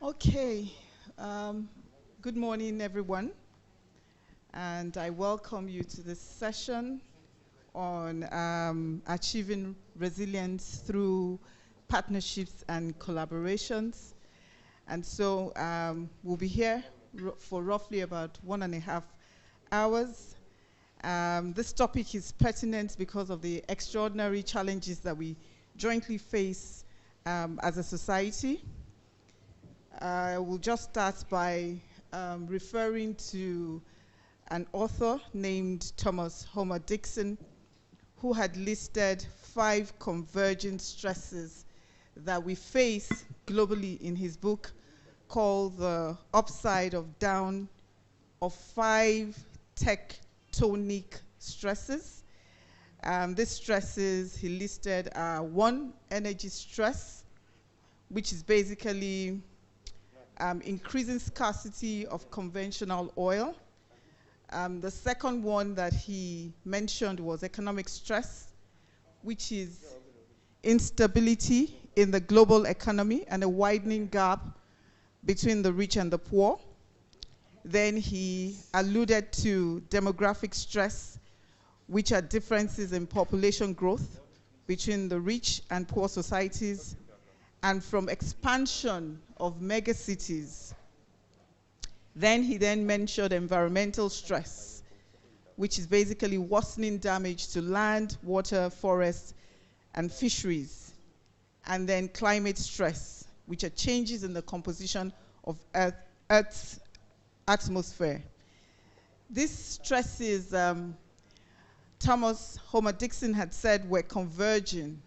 Okay, um, good morning, everyone, and I welcome you to this session on achieving resilience through partnerships and collaborations. And so we'll be here for roughly about 1.5 hours. This topic is pertinent because of the extraordinary challenges that we jointly face as a society. I will just start by referring to an author named Thomas Homer Dixon, who had listed 5 convergent stresses that we face globally in his book called The Upside of Down of 5 Tectonic Stresses. These stresses he listed are 1, energy stress, which is basically increasing scarcity of conventional oil. The second one that he mentioned was economic stress, which is instability in the global economy and a widening gap between the rich and the poor. Then he alluded to demographic stress, which are differences in population growth between the rich and poor societies, and from expansion of megacities. Then he mentioned environmental stress, which is basically worsening damage to land, water, forests, and fisheries. And then climate stress, which are changes in the composition of Earth's atmosphere. These stresses, Thomas Homer Dixon had said, were converging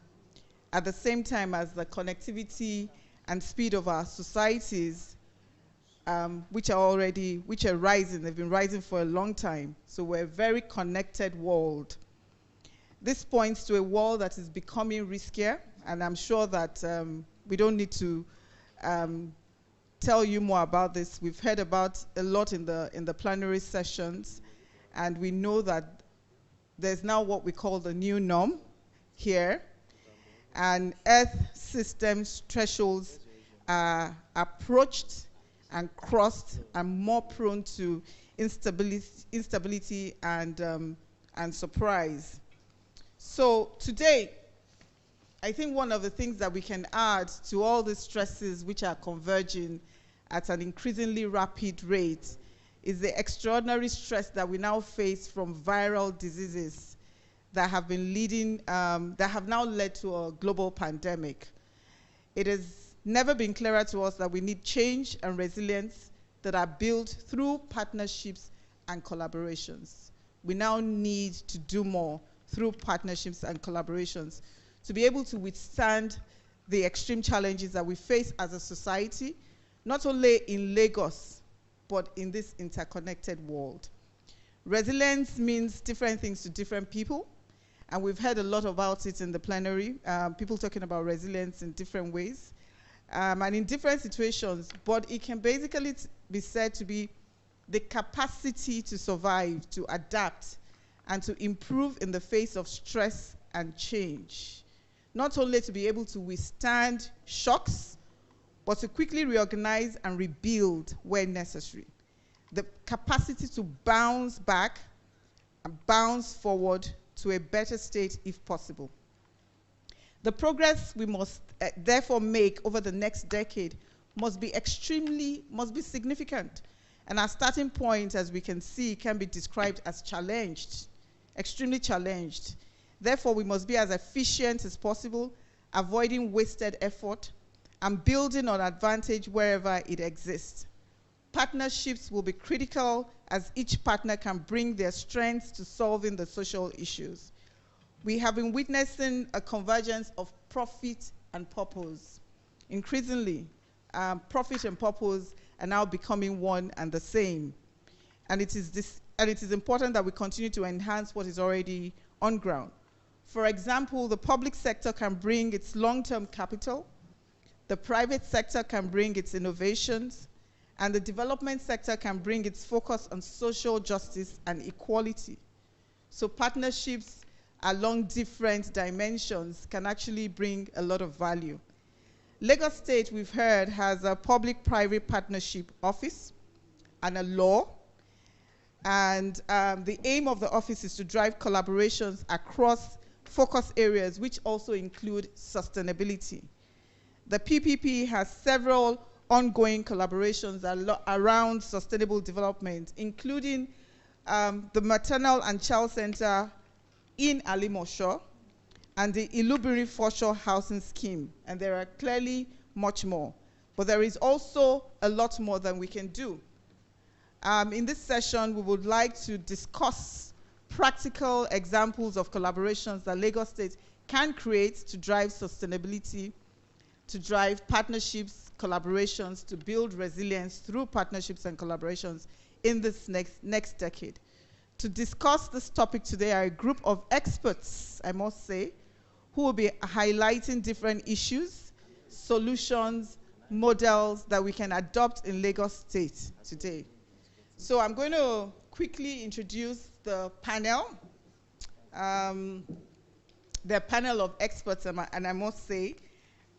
at the same time as the connectivity and speed of our societies, which are rising. They've been rising for a long time. So we're a very connected world. This points to a world that is becoming riskier, and I'm sure that we don't need to tell you more about this. We've heard about a lot in the plenary sessions, and we know that there's now what we call the new norm here. And Earth systems thresholds are approached and crossed and more prone to instability and surprise. So today, I think one of the things that we can add to all the stresses which are converging at an increasingly rapid rate is the extraordinary stress that we now face from viral diseases that have been that have now led to a global pandemic. It has never been clearer to us that we need change and resilience that are built through partnerships and collaborations. We now need to do more through partnerships and collaborations to be able to withstand the extreme challenges that we face as a society, not only in Lagos, but in this interconnected world. Resilience means different things to different people. And we've heard a lot about it in the plenary, people talking about resilience in different ways and in different situations, but it can basically be said to be the capacity to survive, to adapt, and to improve in the face of stress and change. Not only to be able to withstand shocks, but to quickly reorganize and rebuild where necessary. The capacity to bounce back and bounce forward to a better state if possible. The progress we must therefore make over the next decade must be significant. And our starting point, as we can see, can be described as challenged, extremely challenged. Therefore, we must be as efficient as possible, avoiding wasted effort, and building on advantage wherever it exists. Partnerships will be critical as each partner can bring their strengths to solving the social issues. We have been witnessing a convergence of profit and purpose. Increasingly, profit and purpose are now becoming one and the same. And it is important that we continue to enhance what is already on ground. For example, the public sector can bring its long-term capital, the private sector can bring its innovations, and the development sector can bring its focus on social justice and equality. So partnerships along different dimensions can actually bring a lot of value. Lagos State, we've heard, has a public-private partnership office and a law. And the aim of the office is to drive collaborations across focus areas, which also include sustainability. The PPP has several ongoing collaborations around sustainable development, including the Maternal and Child Center in Alimosho and the Ilubiri Foreshore Housing Scheme. And there are clearly much more. But there is also a lot more than we can do. In this session, we would like to discuss practical examples of collaborations that Lagos State can create to drive sustainability, to drive partnerships, collaborations, to build resilience through partnerships and collaborations in this next decade. To discuss this topic today are a group of experts, I must say, who will be highlighting different issues, solutions, models that we can adopt in Lagos State today. So I'm going to quickly introduce the panel. The panel of experts, and I must say,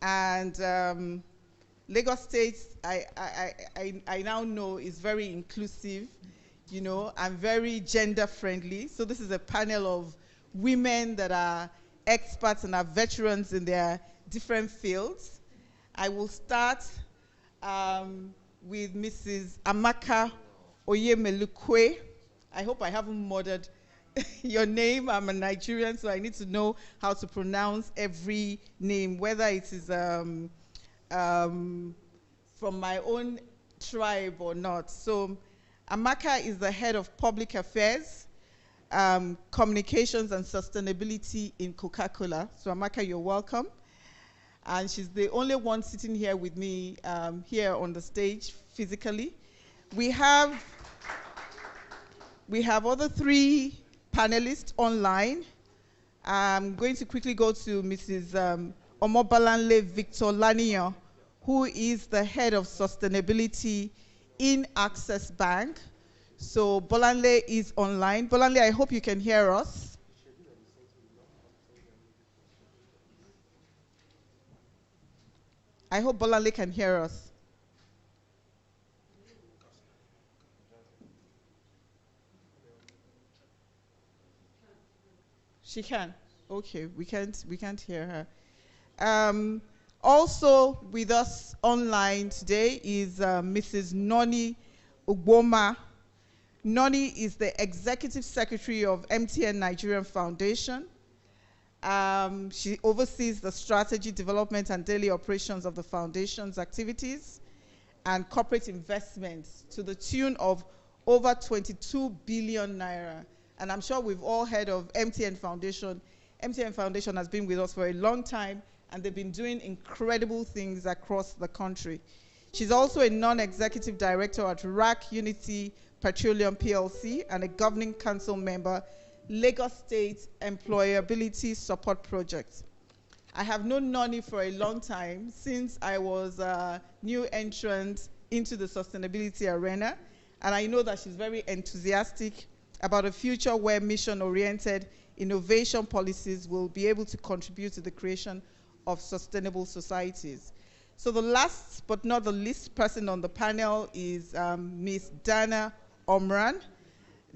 and Lagos State, I now know, is very inclusive, you know, and very gender friendly. So this is a panel of women that are experts and are veterans in their different fields. I will start with Mrs. Amaka Oyemelukwe. I hope I haven't murdered your name. I'm a Nigerian, so I need to know how to pronounce every name, whether it is from my own tribe or not. So Amaka is the head of public affairs, communications and sustainability in Coca-Cola. So Amaka, you're welcome. And she's the only one sitting here with me here on the stage physically. We have other three panelists online. I'm going to quickly go to Mrs. Omobalanle Victor Laniyan, who is the head of sustainability in Access Bank. So Bolanle is online. Bolanle, I hope you can hear us. I hope Bolanle can hear us. She can. Okay, we can't hear her. Also with us online today is Mrs. Noni Ugboma. Noni is the Executive Secretary of MTN Nigerian Foundation. She oversees the strategy, development, and daily operations of the foundation's activities and corporate investments to the tune of over 22 billion naira. And I'm sure we've all heard of MTN Foundation. MTN Foundation has been with us for a long time, and they've been doing incredible things across the country. She's also a non-executive director at RAC Unity Petroleum PLC and a governing council member, Lagos State Employability Support Project. I have known Noni for a long time, since I was a new entrant into the sustainability arena, and I know that she's very enthusiastic about a future where mission-oriented innovation policies will be able to contribute to the creation of sustainable societies. So the last but not the least person on the panel is Ms. Dana Omran.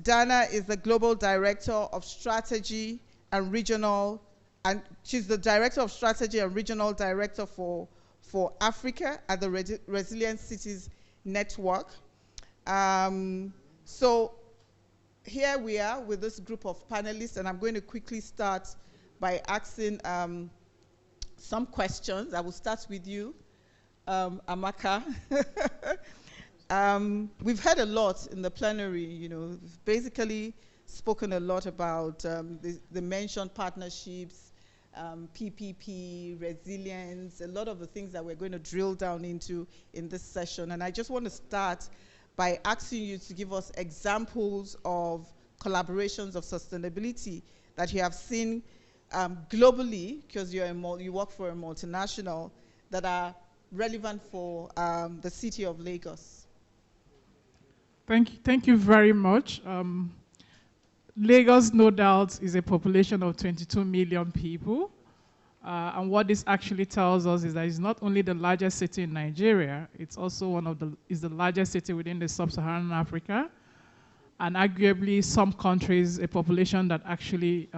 Dana is the Global Director of Strategy and Regional, and she's the Director of Strategy and Regional Director for Africa at the Resilient Cities Network. So here we are with this group of panelists, and I'm going to quickly start by asking some questions. I will start with you, Amaka. We've heard a lot in the plenary, you know, we've basically spoken a lot about the mentioned partnerships, PPP, resilience, a lot of the things that we're going to drill down into in this session. And I just want to start by asking you to give us examples of collaborations of sustainability that you have seen globally, because you work for a multinational, that are relevant for the city of Lagos. Thank you very much. Lagos, no doubt, is a population of 22 million people. And what this actually tells us is that it's not only the largest city in Nigeria, it's also is the largest city within the sub-Saharan Africa, and arguably some countries, a population that actually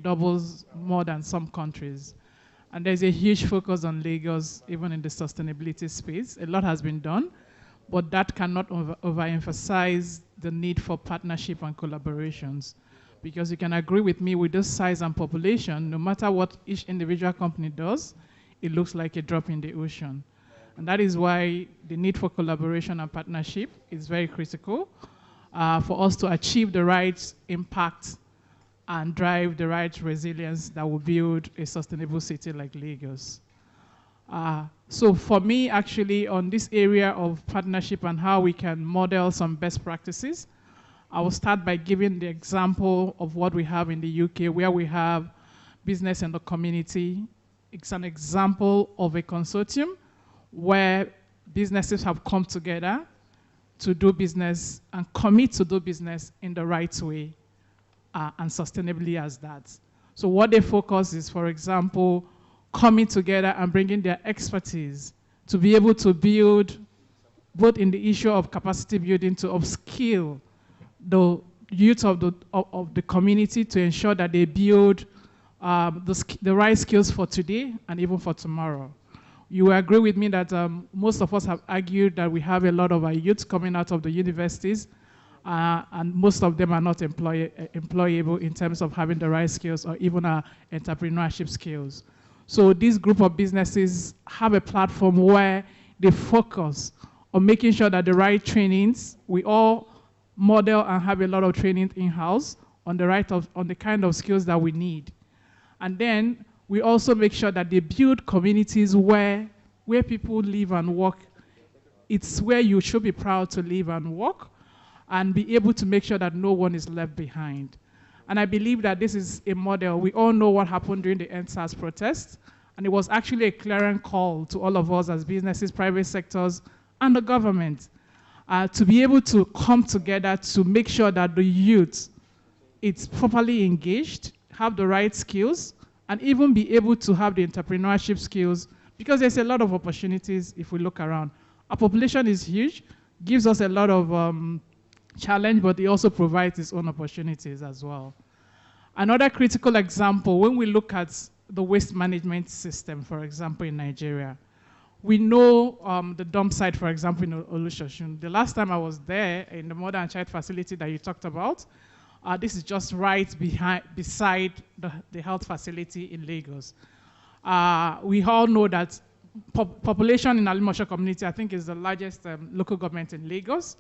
doubles more than some countries. And there's a huge focus on Lagos, even in the sustainability space. A lot has been done, but that cannot overemphasize the need for partnership and collaborations. Because you can agree with me, with this size and population, no matter what each individual company does, it looks like a drop in the ocean. And that is why the need for collaboration and partnership is very critical for us to achieve the right impact and drive the right resilience that will build a sustainable city like Lagos. So for me, actually, on this area of partnership and how we can model some best practices, I will start by giving the example of what we have in the UK, where we have business in the community. It's an example of a consortium where businesses have come together to do business and commit to do business in the right way and sustainably as that. So what they focus is, for example, coming together and bringing their expertise to be able to build, both in the issue of capacity building, to upskill the youth of the community to ensure that they build the right skills for today and even for tomorrow. You will agree with me that most of us have argued that we have a lot of our youth coming out of the universities, and most of them are not employable in terms of having the right skills or even our entrepreneurship skills. So this group of businesses have a platform where they focus on making sure that the right trainings, we all model and have a lot of training in-house on the kind of skills that we need. And then we also make sure that they build communities where people live and work. It's where you should be proud to live and work and be able to make sure that no one is left behind. And I believe that this is a model. We all know what happened during the EndSARS protests, and it was actually a clarion call to all of us as businesses, private sectors, and the government to be able to come together to make sure that the youth is properly engaged, have the right skills, and even be able to have the entrepreneurship skills, because there's a lot of opportunities if we look around. Our population is huge, gives us a lot of challenge, but it also provides its own opportunities as well. Another critical example, when we look at the waste management system, for example, in Nigeria, we know the dump site, for example, in Olusosun. The last time I was there, in the mother and child facility that you talked about, this is just right beside the health facility in Lagos. We all know that population in Alimosho community, I think, is the largest local government in Lagos.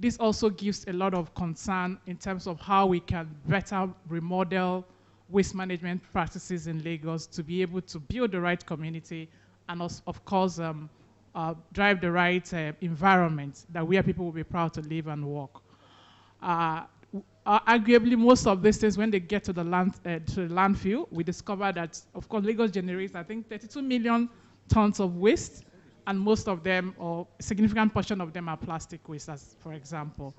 This also gives a lot of concern in terms of how we can better remodel waste management practices in Lagos to be able to build the right community and, of course, drive the right environment that where people will be proud to live and work. Arguably, most of these things, when they get to the landfill, we discover that, of course, Lagos generates, I think, 32 million tons of waste, and most of them, or a significant portion of them, are plastic waste, as for example.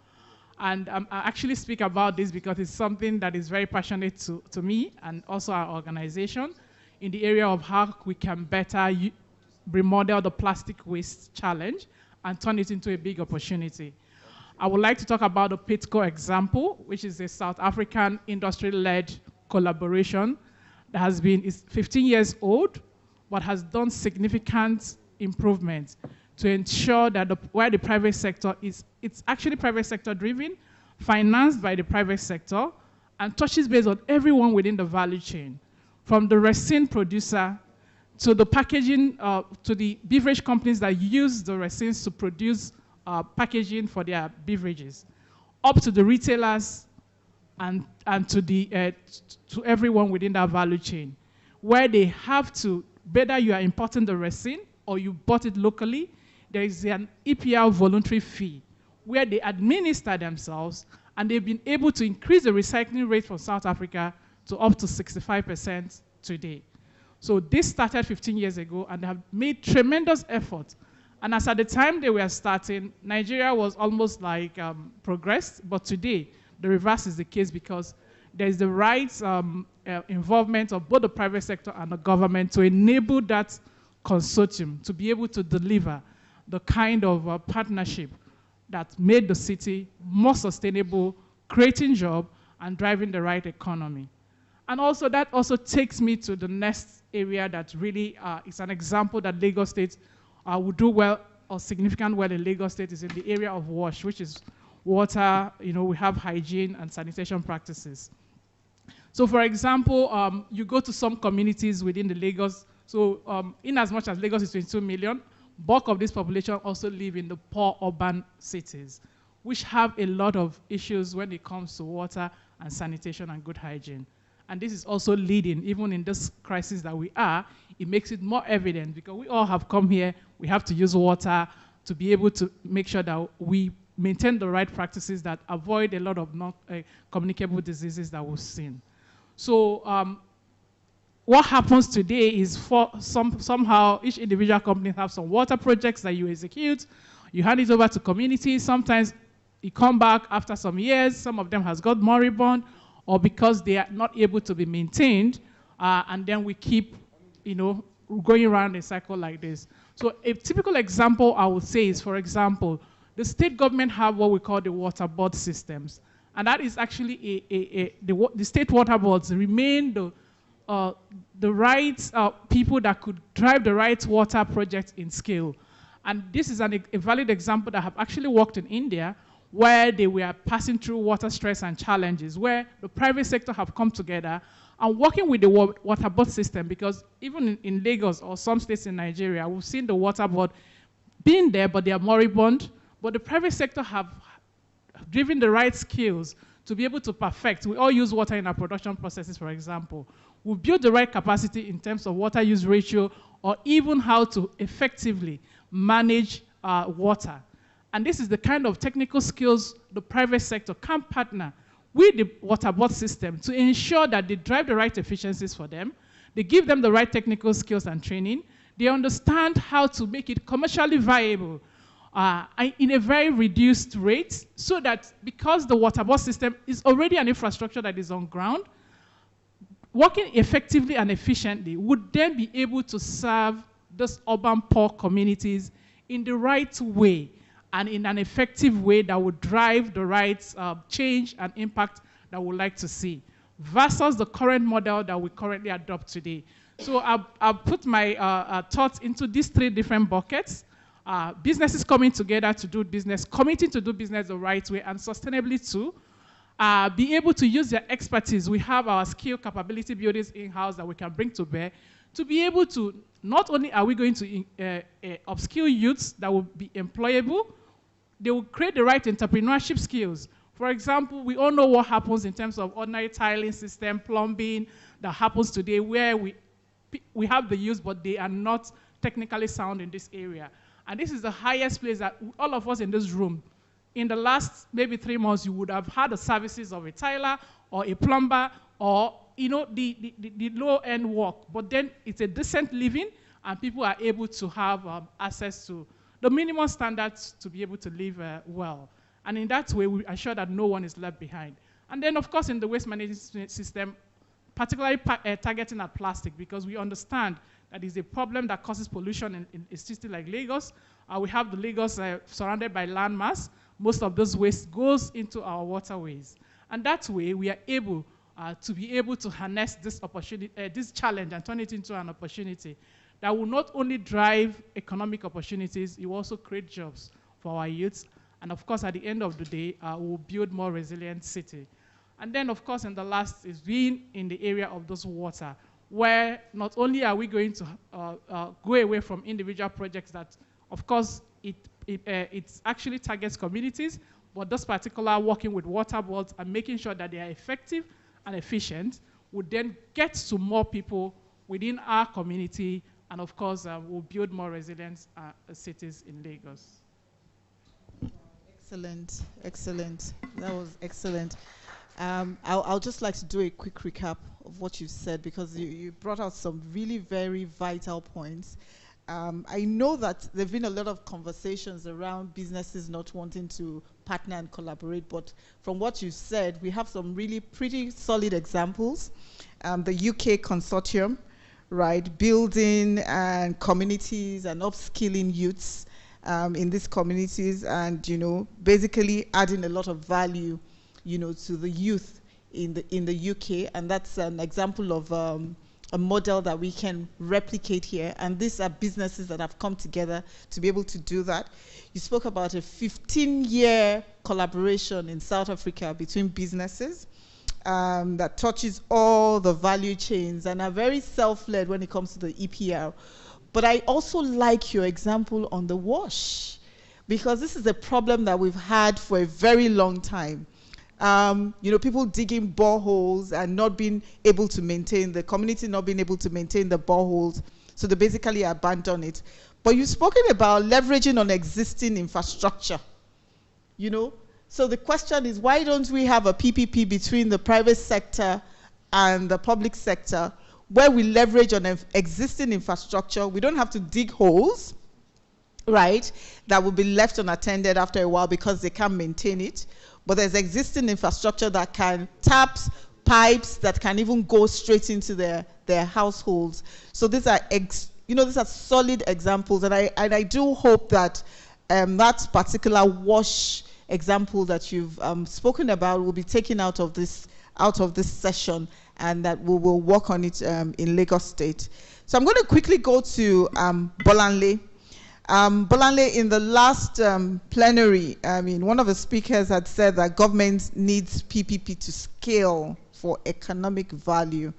And I actually speak about this because it's something that is very passionate to me and also our organization in the area of how we can better remodel the plastic waste challenge and turn it into a big opportunity. I would like to talk about the PITCO example, which is a South African industry-led collaboration that is 15 years old, but has done significant improvements to ensure that where the private sector is, it's actually private sector driven, financed by the private sector, and touches base on everyone within the value chain, from the resin producer to the packaging, to the beverage companies that use the resins to produce packaging for their beverages, up to the retailers and to everyone within that value chain, where they have to, whether you are importing the resin or you bought it locally, there is an EPR voluntary fee where they administer themselves, and they've been able to increase the recycling rate for South Africa to up to 65% today. So this started 15 years ago, and they have made tremendous effort. And as at the time they were starting, Nigeria was almost like progressed, but today the reverse is the case because there's the right involvement of both the private sector and the government to enable that consortium to be able to deliver the kind of partnership that made the city more sustainable, creating jobs, and driving the right economy. And also, that also takes me to the next area that really is an example that Lagos State would do well or significant well in Lagos State is in the area of WASH, which is water, we have hygiene and sanitation practices. So for example, you go to some communities within the Lagos, so in as much as Lagos is 22 million, bulk of this population also live in the poor urban cities, which have a lot of issues when it comes to water and sanitation and good hygiene. And this is also leading, even in this crisis that we are, it makes it more evident because we all have come here, we have to use water to be able to make sure that we maintain the right practices that avoid a lot of non-communicable diseases that we've seen. So what happens today is somehow each individual company have some water projects that you execute, you hand it over to communities, sometimes you come back after some years, some of them has got moribund, or because they are not able to be maintained, and then we keep, going around a cycle like this. So a typical example I would say is, for example, the state government have what we call the water board systems, and that is actually the state water boards remain the right people that could drive the right water projects in scale. And this is a valid example that have actually worked in India, where they were passing through water stress and challenges, where the private sector have come together and working with the water board system, because even in Lagos or some states in Nigeria, we've seen the water board being there, but they are moribund, but the private sector have driven the right skills to be able to perfect. We all use water in our production processes, for example. We've built the right capacity in terms of water use ratio, or even how to effectively manage water. And this is the kind of technical skills the private sector can partner with the water board system to ensure that they drive the right efficiencies for them, they give them the right technical skills and training, they understand how to make it commercially viable in a very reduced rate, so that because the water board system is already an infrastructure that is on ground, working effectively and efficiently would then be able to serve those urban poor communities in the right way, and in an effective way that would drive the right change and impact that we'd like to see, versus the current model that we currently adopt today. So I've put my thoughts into these three different buckets. Businesses coming together to do business, committing to do business the right way, and sustainably too. Be able to use their expertise. We have our skill capability buildings in-house that we can bring to bear to be able to, not only are we going to upskill youths that will be employable, they will create the right entrepreneurship skills. For example, we all know what happens in terms of ordinary tiling system, plumbing, that happens today, where we have the youth, but they are not technically sound in this area. And this is the highest place that all of us in this room, in the last maybe 3 months, you would have had the services of a tiler or a plumber, or the low-end work. But then it's a decent living, and people are able to have access to the minimum standards to be able to live well. And in that way, we assure that no one is left behind. And then, of course, in the waste management system, particularly targeting at plastic, because we understand that is a problem that causes pollution in a city like Lagos. We have the Lagos surrounded by landmass. Most of those waste goes into our waterways. And that way, we are able to harness this opportunity, this challenge, and turn it into an opportunity that will not only drive economic opportunities, it will also create jobs for our youths. And of course, at the end of the day, we'll build more resilient city. And then, of course, in the last is being in the area of those water, where not only are we going to go away from individual projects that, of course, it actually targets communities, but this particular working with water boards and making sure that they are effective and efficient would then get to more people within our community, and of course, we'll build more resilient cities in Lagos. Excellent, excellent. That was excellent. I'll just like to do a quick recap of what you said, because you brought out some really very vital points. I know that there have been a lot of conversations around businesses not wanting to partner and collaborate, but from what you said, we have some really pretty solid examples. The UK consortium, right, building and communities and upskilling youths in these communities, and basically adding a lot of value, to the youth in the UK, and that's an example of a model that we can replicate here. And these are businesses that have come together to be able to do that. You spoke about a 15-year collaboration in South Africa between businesses that touches all the value chains and are very self-led when it comes to the EPR. But I also like your example on the wash, because this is a problem that we've had for a very long time. People digging boreholes and not being able to maintain, the community not being able to maintain the boreholes, so they basically abandon it. But you've spoken about leveraging on existing infrastructure, So the question is, why don't we have a PPP between the private sector and the public sector, where we leverage on existing infrastructure? We don't have to dig holes, right, that will be left unattended after a while because they can't maintain it. But there's existing infrastructure that can taps, pipes that can even go straight into their households. So these are these are solid examples, and I do hope that that particular wash example that you've spoken about will be taken out of this session, and that we will work on it in Lagos State. So I'm going to quickly go to Bolanle. Bolanle, in the last plenary, one of the speakers had said that government needs PPP to scale for economic value,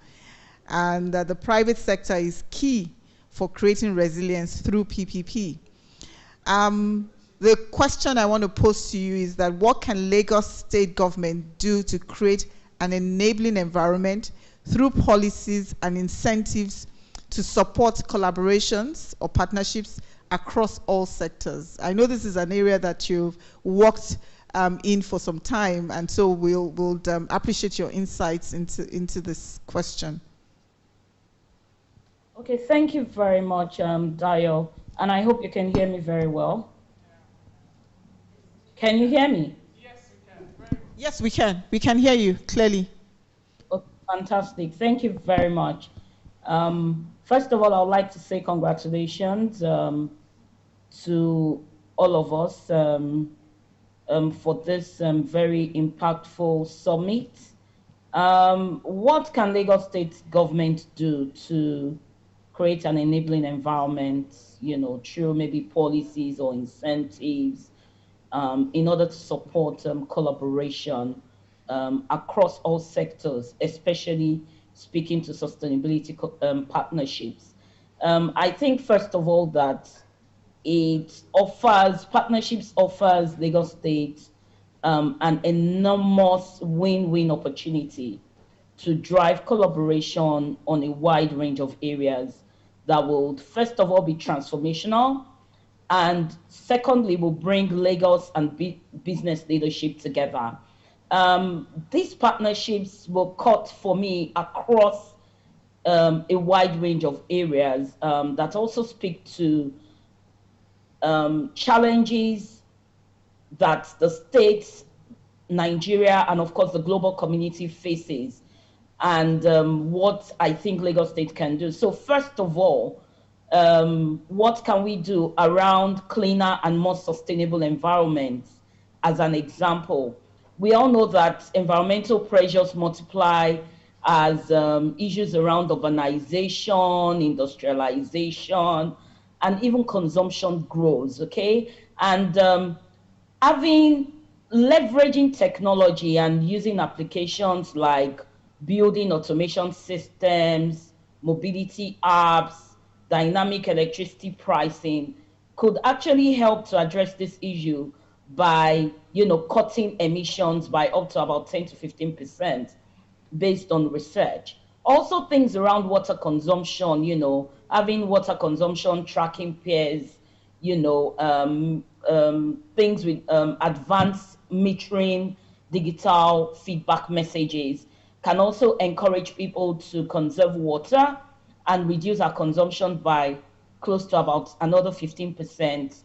and that the private sector is key for creating resilience through PPP. The question I want to pose to you is that what can Lagos State government do to create an enabling environment through policies and incentives to support collaborations or partnerships across all sectors? I know this is an area that you've worked in for some time, and so we'll appreciate your insights into this question. Okay, thank you very much, Dayo, and I hope you can hear me very well. Can you hear me? Yes, we can. Yes, we can. We can hear you clearly. Oh, fantastic. Thank you very much. First of all, I would like to say congratulations to all of us for this very impactful summit. What can Lagos State government do to create an enabling environment, through maybe policies or incentives, in order to support collaboration across all sectors, especially speaking to sustainability partnerships? I think, first of all, that partnerships offers Lagos State an enormous win-win opportunity to drive collaboration on a wide range of areas that will, first of all, be transformational, and secondly, will bring Lagos and business leadership together. These partnerships will cut, for me, across a wide range of areas that also speak to challenges that the states, Nigeria, and of course the global community faces, and what I think Lagos State can do. So first of all, what can we do around cleaner and more sustainable environments? As an example, we all know that environmental pressures multiply as issues around urbanization, industrialization, and even consumption grows, okay? And leveraging technology and using applications like building automation systems, mobility apps, dynamic electricity pricing could actually help to address this issue by, cutting emissions by up to about 10 to 15% based on research. Also things around water consumption, having water consumption tracking pairs, things with advanced metering, digital feedback messages can also encourage people to conserve water and reduce our consumption by close to about another 15%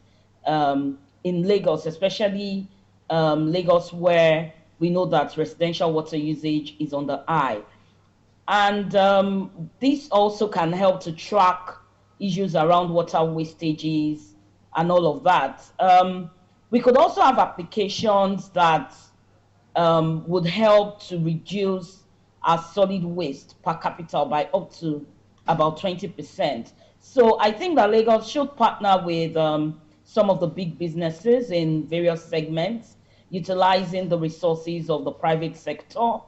in Lagos, especially Lagos, where we know that residential water usage is on the high. And this also can help to track issues around water wastages and all of that. We could also have applications that would help to reduce our solid waste per capita by up to about 20%. So I think that Lagos should partner with some of the big businesses in various segments, utilizing the resources of the private sector,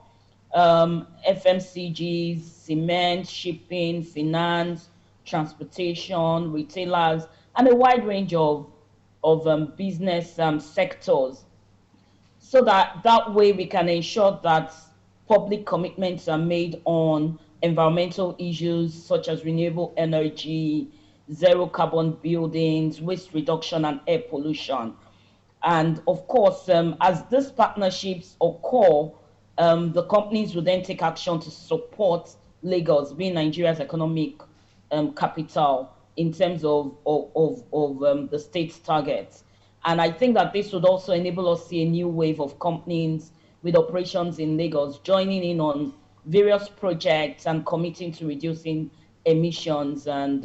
FMCGs, cement, shipping, finance, transportation, retailers, and a wide range of business sectors, so that way we can ensure that public commitments are made on environmental issues such as renewable energy, zero carbon buildings, waste reduction, and air pollution. And of course, as these partnerships occur, the companies will then take action to support Lagos, being Nigeria's economic capital, in terms of the state's targets. And I think that this would also enable us to see a new wave of companies with operations in Lagos joining in on various projects and committing to reducing emissions and,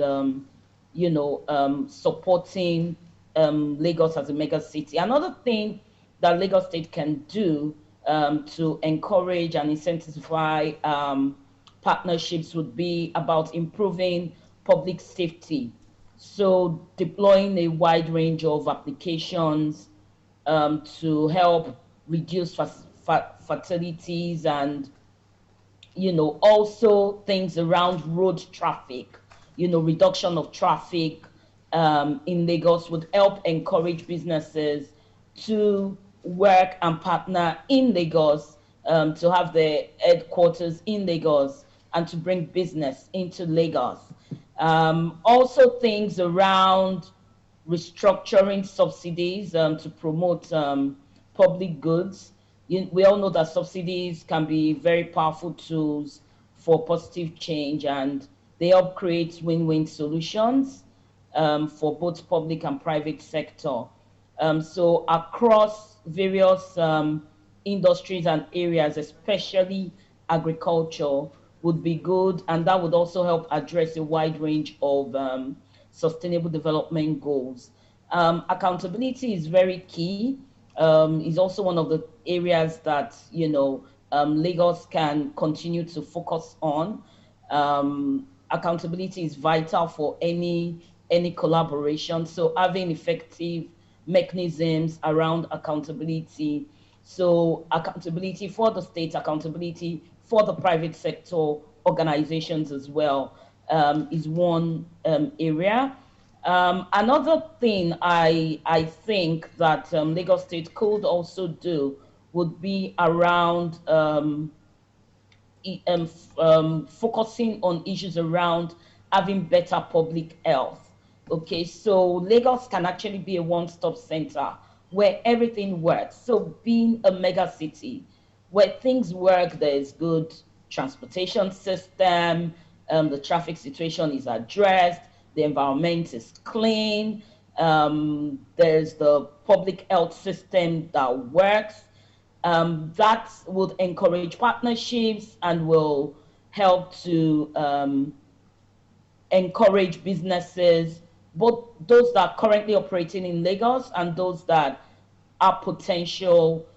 supporting Lagos as a mega city. Another thing that Lagos State can do to encourage and incentivize partnerships would be about improving public safety. So deploying a wide range of applications to help reduce fatalities and, also things around road traffic, reduction of traffic in Lagos would help encourage businesses to work and partner in Lagos, to have their headquarters in Lagos and to bring business into Lagos. Also things around restructuring subsidies to promote public goods. We all know that subsidies can be very powerful tools for positive change, and they help create win-win solutions for both public and private sector. So across various industries and areas, especially agriculture, would be good, and that would also help address a wide range of sustainable development goals. Accountability is very key. Is also one of the areas that Lagos can continue to focus on. Accountability is vital for any collaboration. So having effective mechanisms around accountability. So accountability for the state, accountability for the private sector organizations as well, is one area. Another thing I think that Lagos State could also do would be around focusing on issues around having better public health. Okay, so Lagos can actually be a one-stop center where everything works. So being a mega city where things work, there's good transportation system, the traffic situation is addressed, the environment is clean, there's the public health system that works. That would encourage partnerships and will help to encourage businesses, both those that are currently operating in Lagos and those that are potential,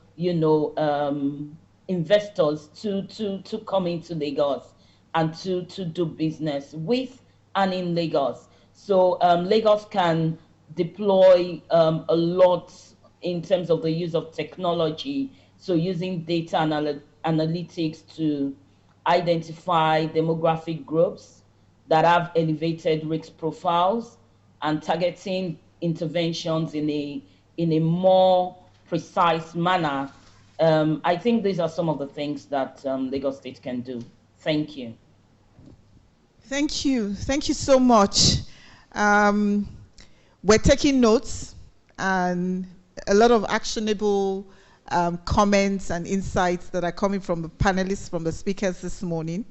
investors to come into Lagos and to do business with and in Lagos. So Lagos can deploy a lot in terms of the use of technology. So using data analytics to identify demographic groups that have elevated risk profiles and targeting interventions in a more precise manner. I think these are some of the things that Lagos State can do. Thank you. Thank you. Thank you so much. We're taking notes and a lot of actionable comments and insights that are coming from the panelists, from the speakers this morning.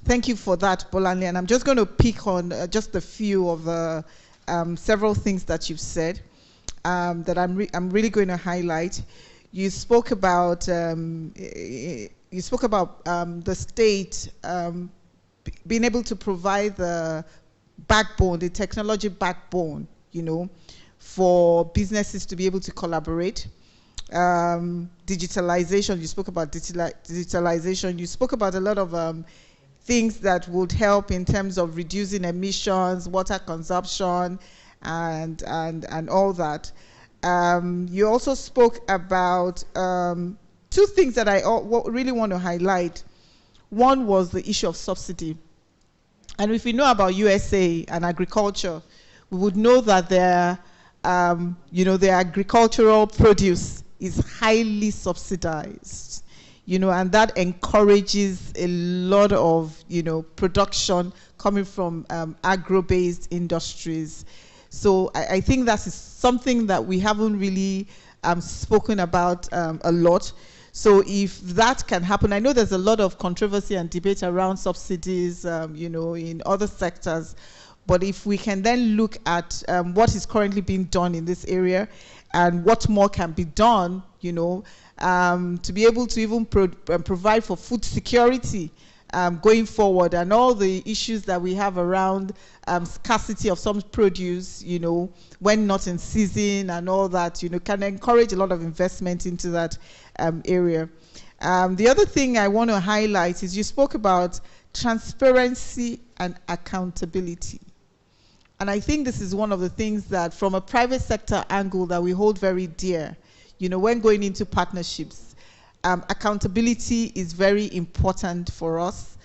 Thank you for that, Bolanle. And I'm just going to pick on just a few of the several things that you've said that I'm really going to highlight. You spoke about the state being able to provide the backbone, the technology backbone, you know, for businesses to be able to collaborate. Digitalization, you spoke about digitalization. You spoke about a lot of things that would help in terms of reducing emissions, water consumption, and all that. You also spoke about two things that I really want to highlight. One was the issue of subsidy. And if we know about USA and agriculture, we would know that their agricultural produce is highly subsidized, you know, and that encourages a lot of, you know, production coming from agro-based industries. So I think that is something that we haven't really spoken about a lot. So if that can happen, I know there's a lot of controversy and debate around subsidies, you know, in other sectors. But if we can then look at what is currently being done in this area and what more can be done, you know, to be able to even provide for food security going forward, and all the issues that we have around scarcity of some produce, you know, when not in season and all that, you know, can encourage a lot of investment into that area. The other thing I want to highlight is you spoke about transparency and accountability. And I think this is one of the things that from a private sector angle that we hold very dear, you know, when going into partnerships. Accountability is very important for us.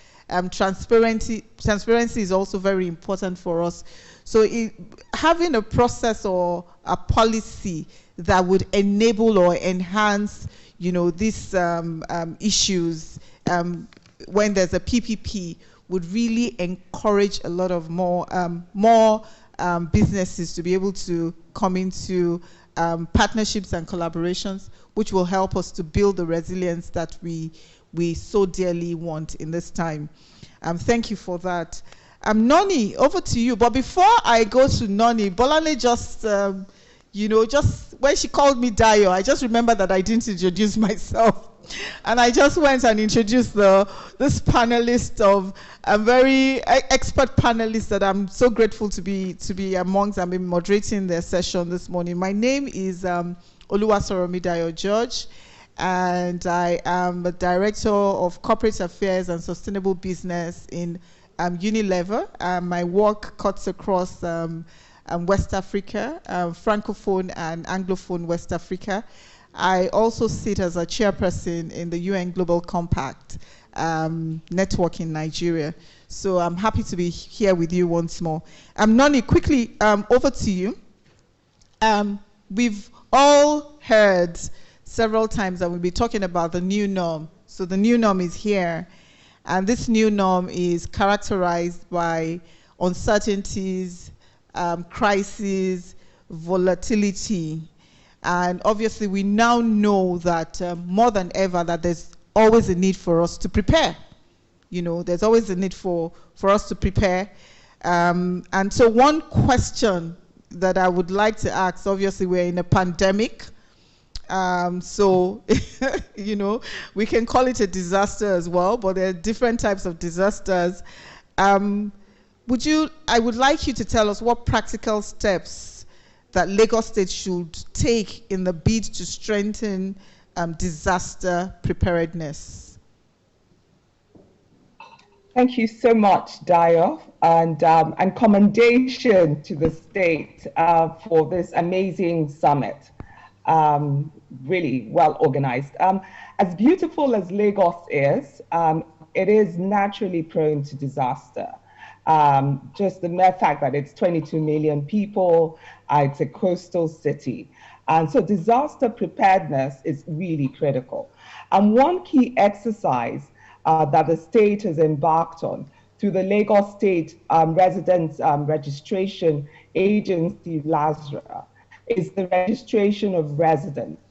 Transparency is also very important for us. So having a process or a policy that would enable or enhance, you know, these issues when there's a PPP would really encourage a lot of more businesses to be able to come into partnerships and collaborations, which will help us to build the resilience that we so dearly want in this time. Thank you for that. Noni, over to you. But before I go to Noni, Bolanle just, you know, just when she called me Dayo, I just remember that I didn't introduce myself. And I just went and introduced this panelist of a very expert panelist that I'm so grateful to be amongst. I've been moderating their session this morning. My name is Oluwasoromi Dayo George, and I am the Director of Corporate Affairs and Sustainable Business in Unilever. My work cuts across West Africa, Francophone and Anglophone West Africa. I also sit as a chairperson in the UN Global Compact network in Nigeria. So I'm happy to be here with you once more. Noni, quickly, over to you. We've all heard several times that we'll be talking about the new norm. So the new norm is here. And this new norm is characterized by uncertainties, crises, volatility. And obviously, we now know that more than ever that there's always a need for us to prepare. You know, there's always a need for us to prepare. And so one question that I would like to ask, obviously, we're in a pandemic. So, you know, we can call it a disaster as well, but there are different types of disasters. I would like you to tell us what practical steps that Lagos State should take in the bid to strengthen disaster preparedness. Thank you so much, Dayo, and commendation to the state for this amazing summit. Really well organized. As beautiful as Lagos is, it is naturally prone to disaster. Just the mere fact that it's 22 million people, it's a coastal city. And so disaster preparedness is really critical. And one key exercise that the state has embarked on through the Lagos State Residents Registration Agency, LASRA, is the registration of residents.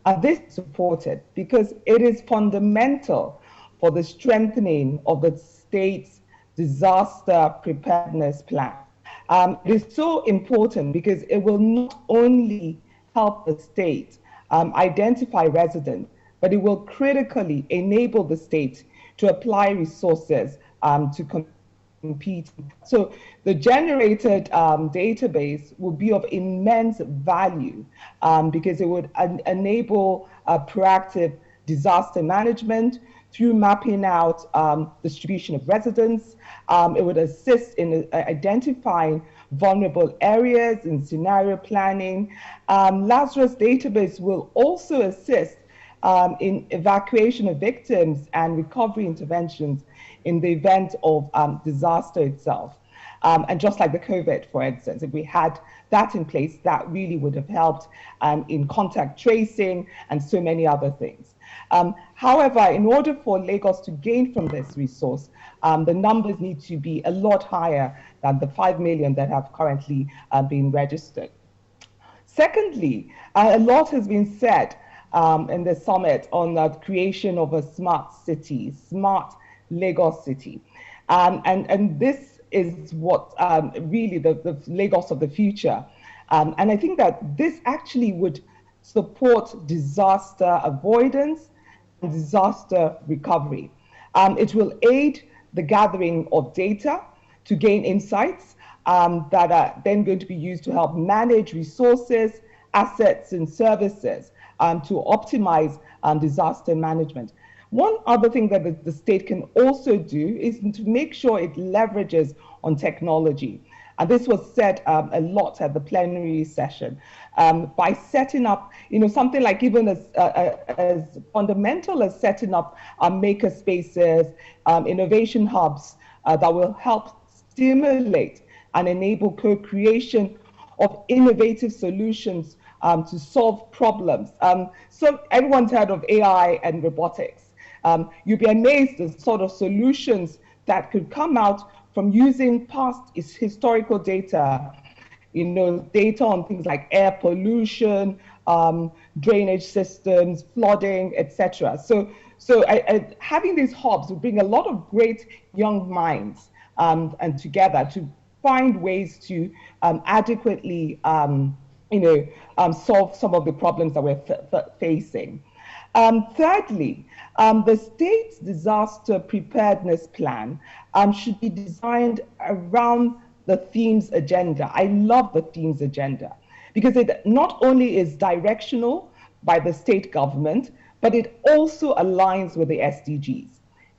And this is supported because it is fundamental for the strengthening of the state's disaster preparedness plan. It is so important because it will not only help the state identify residents, but it will critically enable the state to apply resources to compete. So the generated database will be of immense value because it would enable proactive disaster management through mapping out distribution of residents. It would assist in identifying vulnerable areas in scenario planning. Lazarus database will also assist in evacuation of victims and recovery interventions in the event of disaster itself. And just like the COVID, for instance, if we had that in place, that really would have helped in contact tracing and so many other things. However, in order for Lagos to gain from this resource, the numbers need to be a lot higher than the 5 million that have currently been registered. Secondly, a lot has been said in the summit on the creation of a smart city, smart Lagos city. And this is what really the Lagos of the future. And I think that this actually would support disaster avoidance and disaster recovery. It will aid the gathering of data to gain insights that are then going to be used to help manage resources, assets, and services to optimize disaster management. One other thing that the state can also do is to make sure it leverages on technology. And this was said a lot at the plenary session by setting up, something like even as fundamental as setting up maker spaces, innovation hubs that will help stimulate and enable co-creation of innovative solutions to solve problems. So everyone's heard of AI and robotics. You'd be amazed at the sort of solutions that could come out from using past historical data, data on things like air pollution, drainage systems, flooding, etc. So having these hubs would bring a lot of great young minds and together to find ways to adequately, solve some of the problems that we're facing. Thirdly, the state's disaster preparedness plan should be designed around the themes agenda. I love the themes agenda because it not only is directional by the state government, but it also aligns with the SDGs.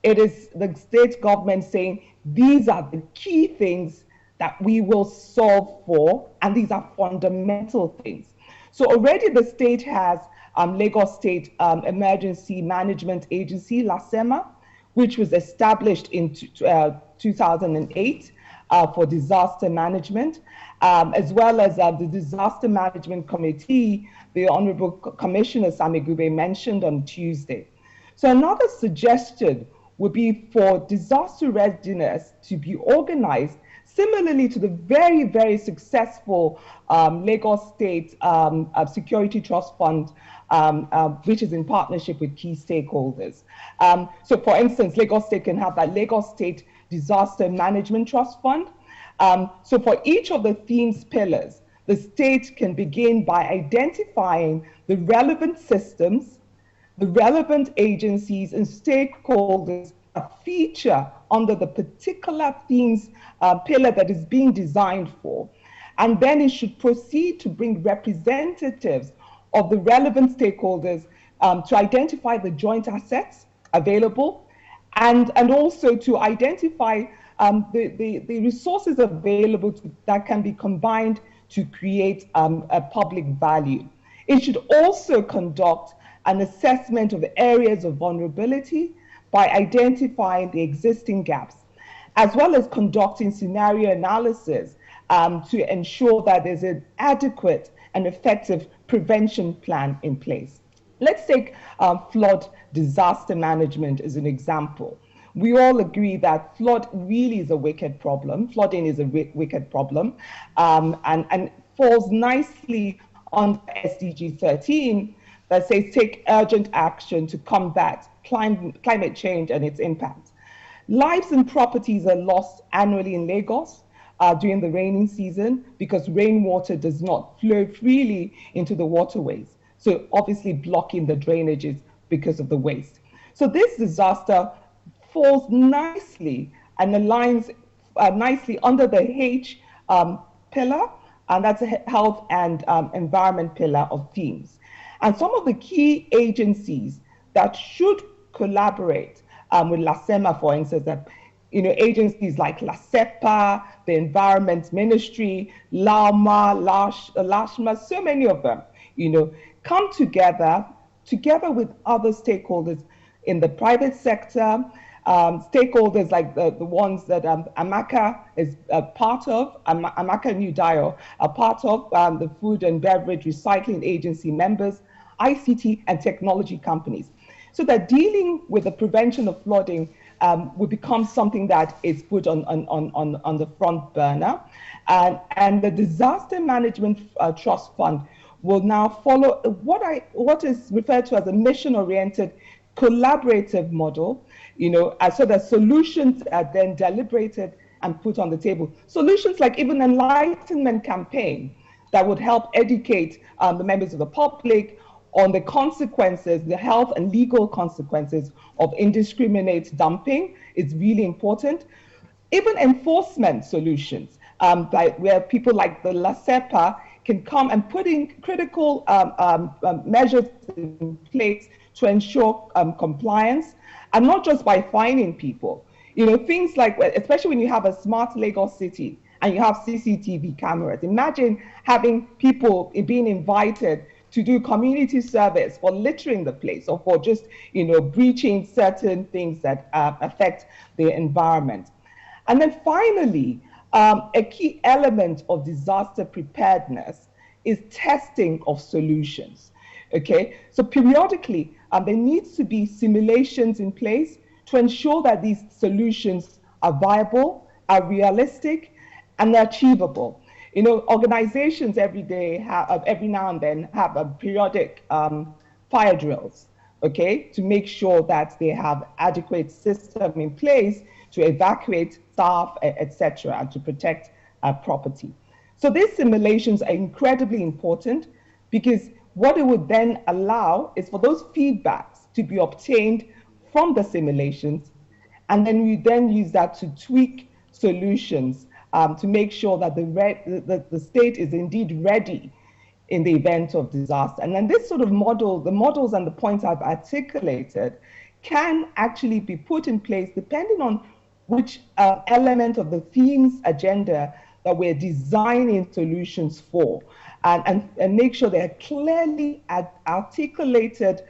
It is the state government saying these are the key things that we will solve for, and these are fundamental things. So already the state has Lagos State Emergency Management Agency, LASEMA, which was established in 2008 for disaster management, as well as the Disaster Management Committee, the Honorable Commissioner Samigube mentioned on Tuesday. So another suggestion would be for disaster readiness to be organized similarly to the very, very successful Lagos State Security Trust Fund, which is in partnership with key stakeholders. So for instance, Lagos State can have that Lagos State Disaster Management Trust Fund. So for each of the themes pillars, the state can begin by identifying the relevant systems, the relevant agencies and stakeholders that feature under the particular themes pillar that is being designed for. And then it should proceed to bring representatives of the relevant stakeholders to identify the joint assets available and also to identify the resources available that can be combined to create a public value. It should also conduct an assessment of areas of vulnerability by identifying the existing gaps, as well as conducting scenario analysis to ensure that there's an adequate and effective prevention plan in place. Let's take flood disaster management as an example. We all agree that flood really is a wicked problem. Flooding is a wicked problem and falls nicely on SDG 13 that says take urgent action to combat climate change and its impacts. Lives and properties are lost annually in Lagos during the raining season because rainwater does not flow freely into the waterways. So obviously blocking the drainages because of the waste. So this disaster falls nicely and aligns nicely under the H pillar, and that's a health and environment pillar of themes. And some of the key agencies that should collaborate with LASEMA, for instance, that agencies like LASEPA, the Environment Ministry, LAUMA, LASHMA, so many of them, come together with other stakeholders in the private sector, stakeholders like the ones that Amaka is a part of, Amaka New Dio, a part of the Food and Beverage Recycling Agency members, ICT and technology companies. So that dealing with the prevention of flooding will become something that is put on the front burner. And the Disaster Management Trust Fund will now follow what is referred to as a mission-oriented collaborative model, so that solutions are then deliberated and put on the table. Solutions like even an enlightenment campaign that would help educate the members of the public on the consequences, the health and legal consequences of indiscriminate dumping is really important. Even enforcement solutions, where people like the LASEPA can come and put in critical measures in place to ensure compliance, and not just by fining people. Things like, especially when you have a smart Lagos city and you have CCTV cameras, imagine having people being invited to do community service for littering the place or for just, breaching certain things that affect the environment. And then finally, a key element of disaster preparedness is testing of solutions. Okay, so periodically, there needs to be simulations in place to ensure that these solutions are viable, are realistic, and achievable. Organizations every now and then have periodic fire drills, okay, to make sure that they have adequate system in place to evacuate staff, etc., and to protect property. So these simulations are incredibly important because what it would then allow is for those feedbacks to be obtained from the simulations, and then we then use that to tweak solutions to make sure that the state is indeed ready in the event of disaster. And then this sort of model, the models and the points I've articulated, can actually be put in place depending on which element of the themes agenda that we're designing solutions for, and make sure they're clearly articulated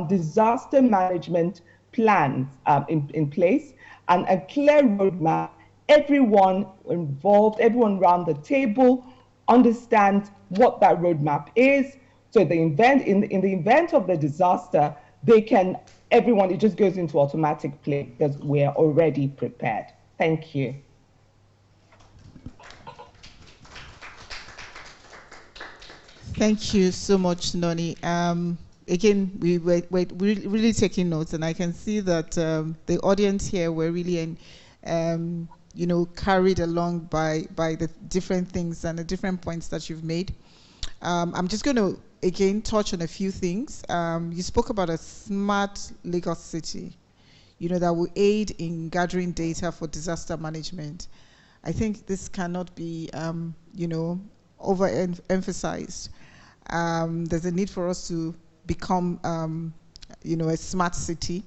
disaster management plans in place, and a clear roadmap. Everyone involved, everyone around the table understands what that roadmap is. So in the event of the disaster, it just goes into automatic play because we're already prepared. Thank you. Thank you so much, Noni. Again, we're really taking notes, and I can see that the audience here were really carried along by the different things and the different points that you've made. I'm just going to again touch on a few things. You spoke about a smart Lagos city, that will aid in gathering data for disaster management. I think this cannot be, overemphasized. There's a need for us to become, a smart city.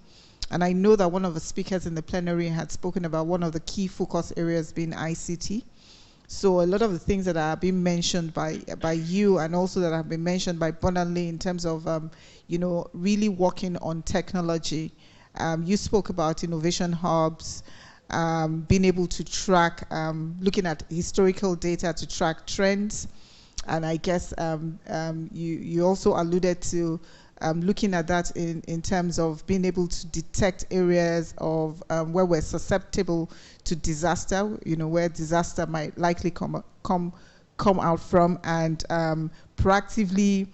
And I know that one of the speakers in the plenary had spoken about one of the key focus areas being ICT. So a lot of the things that are being mentioned by you, and also that have been mentioned by Bonanle in terms of, really working on technology. You spoke about innovation hubs, being able to track, looking at historical data to track trends. And I guess you also alluded to looking at that in terms of being able to detect areas of where we're susceptible to disaster, where disaster might likely come out from, and proactively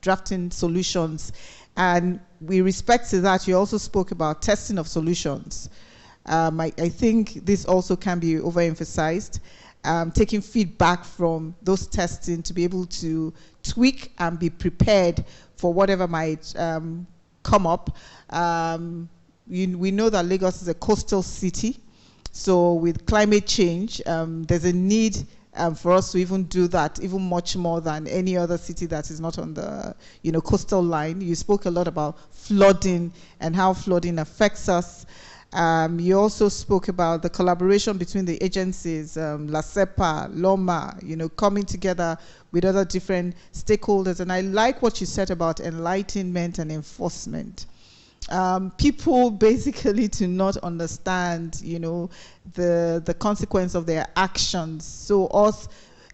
drafting solutions And with respect to that, you also spoke about testing of solutions. I think this also can be overemphasized. Taking feedback from those testing to be able to tweak and be prepared for whatever might come up. We know that Lagos is a coastal city, so with climate change, there's a need for us to even do that, even much more than any other city that is not on the coastal line. You spoke a lot about flooding and how flooding affects us. You also spoke about the collaboration between the agencies, LASEPA, LOMA, coming together with other different stakeholders. And I like what you said about enlightenment and enforcement. People basically do not understand, the consequence of their actions. So us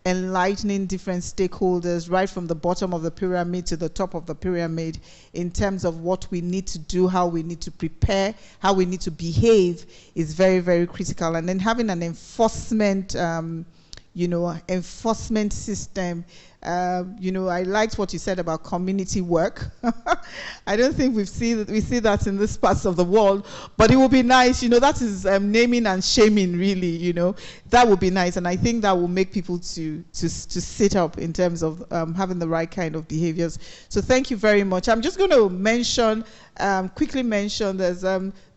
enlightening different stakeholders right from the bottom of the pyramid to the top of the pyramid in terms of what we need to do, how we need to prepare, how we need to behave is very, very critical. And then having an enforcement enforcement system. I liked what you said about community work. I don't think we see that in this parts of the world, but it would be nice. That is naming and shaming, really. That would be nice, and I think that will make people to sit up in terms of having the right kind of behaviors. So thank you very much. I'm just going to quickly mention there's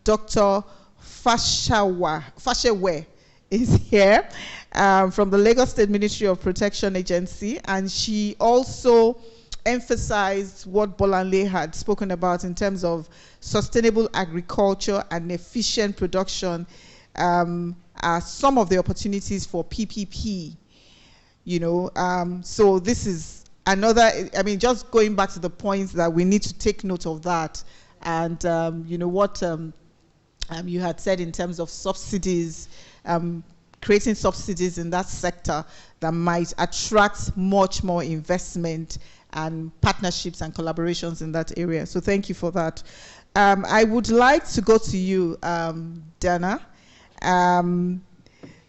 Dr. Fashewe is here. From the Lagos State Ministry of Protection Agency, and she also emphasized what Bolanle had spoken about in terms of sustainable agriculture and efficient production are some of the opportunities for PPP. So this is another, just going back to the points that we need to take note of that, and what you had said in terms of subsidies, creating subsidies in that sector that might attract much more investment and partnerships and collaborations in that area. So thank you for that. I would like to go to you, Dana.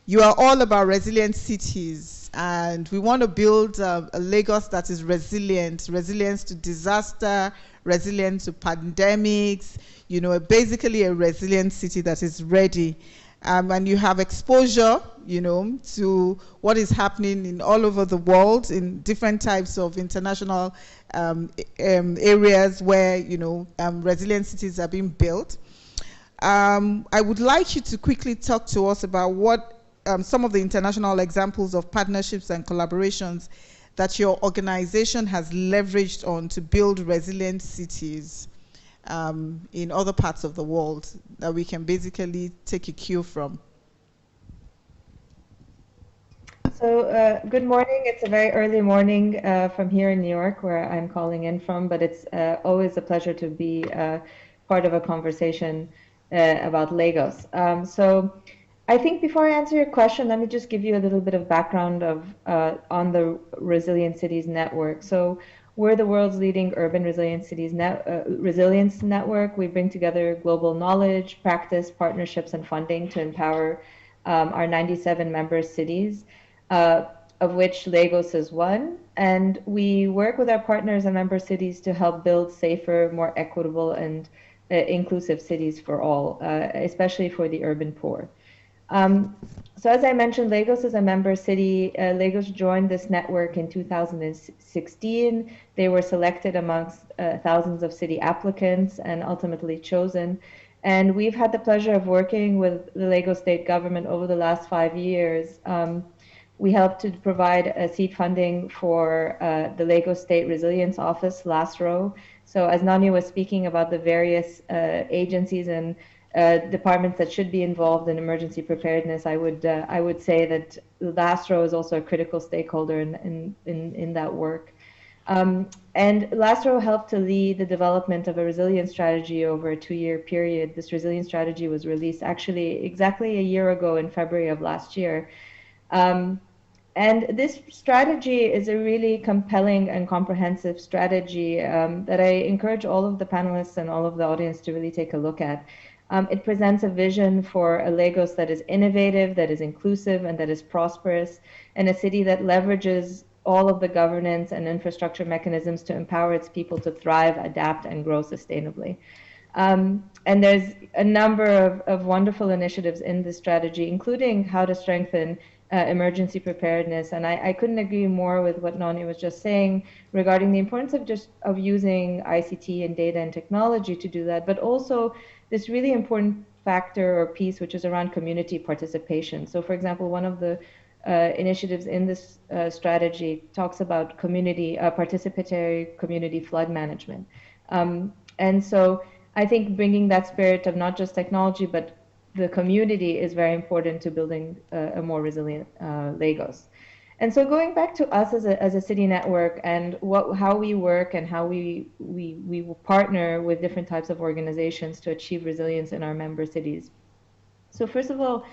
You are all about resilient cities, and we want to build a Lagos that is resilient, resilience to disaster, resilient to pandemics, basically a resilient city that is ready. And you have exposure, to what is happening in all over the world in different types of international areas where, resilient cities are being built. I would like you to quickly talk to us about what some of the international examples of partnerships and collaborations that your organization has leveraged on to build resilient cities in other parts of the world that we can basically take a cue from. So good morning. It's a very early morning from here in New York, where I'm calling in from, but it's always a pleasure to be part of a conversation about Lagos. So I think before I answer your question, let me just give you a little bit of background on the Resilient Cities Network. So we're the world's leading urban resilient cities resilience network. We bring together global knowledge, practice, partnerships, and funding to empower our 97 member cities, of which Lagos is one. And we work with our partners and member cities to help build safer, more equitable, and inclusive cities for all, especially for the urban poor. So as I mentioned, Lagos is a member city. Lagos joined this network in 2016. They were selected amongst thousands of city applicants and ultimately chosen. And we've had the pleasure of working with the Lagos state government over the last 5 years. We helped to provide seed funding for the Lagos State Resilience Office, LASRO. So as Nani was speaking about the various agencies and departments that should be involved in emergency preparedness, I would say that LASRO is also a critical stakeholder in that work. And LASRO helped to lead the development of a resilience strategy over a 2-year period. This resilience strategy was released actually exactly a year ago in February of last year. And this strategy is a really compelling and comprehensive strategy that I encourage all of the panelists and all of the audience to really take a look at. It presents a vision for a Lagos that is innovative, that is inclusive, and that is prosperous, and a city that leverages all of the governance and infrastructure mechanisms to empower its people to thrive, adapt, and grow sustainably. And there's a number of wonderful initiatives in this strategy, including how to strengthen emergency preparedness. And I couldn't agree more with what Noni was just saying regarding the importance of using ICT and data and technology to do that, but also this really important factor or piece which is around community participation. So for example, one of the initiatives in this strategy talks about participatory community flood management. And so I think bringing that spirit of not just technology, but the community is very important to building a more resilient Lagos. And so going back to us as a city network and how we work and how we partner with different types of organizations to achieve resilience in our member cities. So first of all,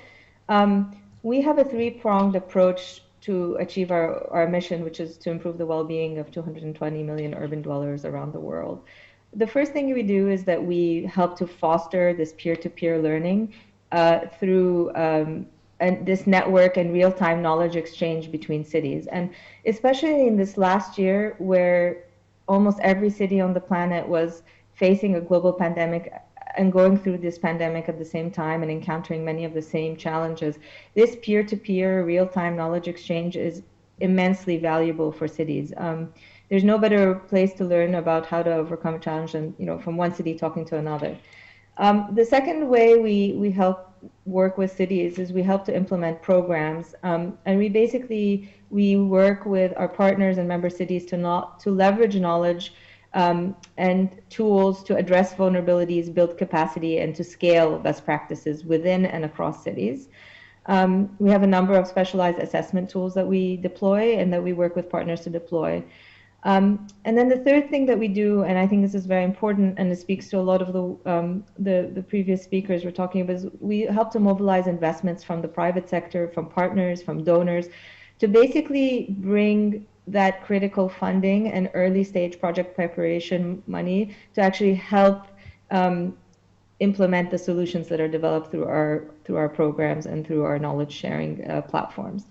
we have a three-pronged approach to achieve our mission, which is to improve the well-being of 220 million urban dwellers around the world. The first thing we do is that we help to foster this peer-to-peer learning through this network and real-time knowledge exchange between cities. And especially in this last year, where almost every city on the planet was facing a global pandemic and going through this pandemic at the same time and encountering many of the same challenges, this peer-to-peer real-time knowledge exchange is immensely valuable for cities. There's no better place to learn about how to overcome a challenge than, from one city talking to another. The second way we help work with cities is we help to implement programs, and we work with our partners and member cities to leverage knowledge and tools to address vulnerabilities, build capacity, and to scale best practices within and across cities. We have a number of specialized assessment tools that we deploy and that we work with partners to deploy. And then the third thing that we do, and I think this is very important, and it speaks to a lot of the previous speakers were talking about, is we help to mobilize investments from the private sector, from partners, from donors, to basically bring that critical funding and early stage project preparation money to actually help implement the solutions that are developed through our programs and through our knowledge sharing platforms.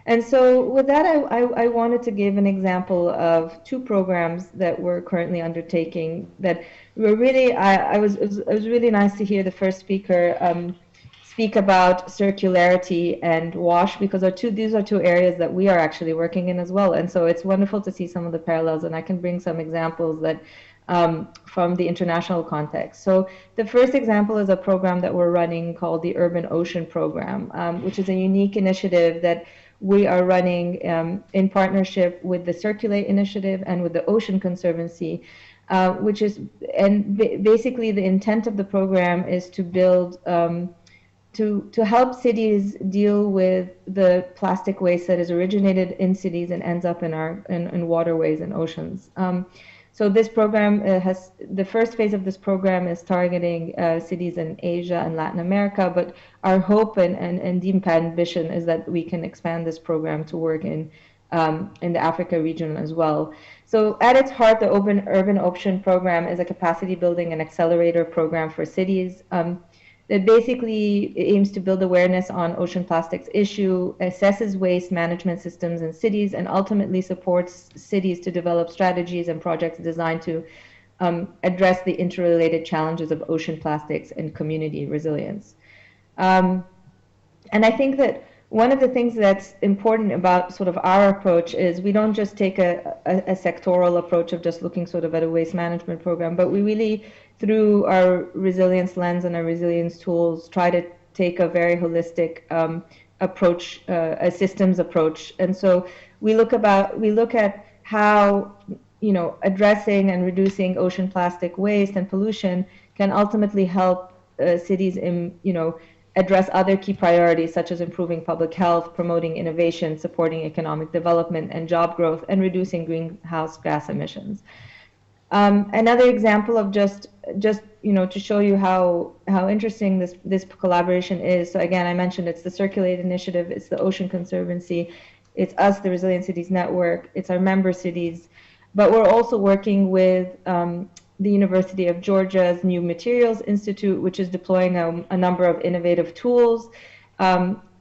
And so with that, I wanted to give an example of two programs that we're currently undertaking that were really, it was really nice to hear the first speaker speak about circularity and WASH, because these are two areas that we are actually working in as well. And so it's wonderful to see some of the parallels, and I can bring some examples that from the international context. So the first example is a program that we're running called the Urban Ocean Program, which is a unique initiative that we are running in partnership with the Circulate Initiative and with the Ocean Conservancy, basically the intent of the program is to build, to help cities deal with the plastic waste that is originated in cities and ends up in waterways and oceans. So this program the first phase of this program is targeting cities in Asia and Latin America, but our hope and deep ambition is that we can expand this program to work in the Africa region as well. So at its heart, the Urban Ocean Program is a capacity building and accelerator program for cities that basically aims to build awareness on ocean plastics issue, assesses waste management systems in cities, and ultimately supports cities to develop strategies and projects designed to address the interrelated challenges of ocean plastics and community resilience. And I think that one of the things that's important about sort of our approach is we don't just take a sectoral approach of just looking sort of at a waste management program, but we really, through our resilience lens and our resilience tools, try to take a very holistic approach, a systems approach. And so we look at how, addressing and reducing ocean plastic waste and pollution can ultimately help cities address other key priorities such as improving public health, promoting innovation, supporting economic development and job growth, and reducing greenhouse gas emissions. Another example of just to show you how interesting this collaboration is. So again, I mentioned it's the Circulate Initiative, it's the Ocean Conservancy, it's us, the Resilient Cities Network, it's our member cities, but we're also working with the University of Georgia's New Materials Institute, which is deploying a number of innovative tools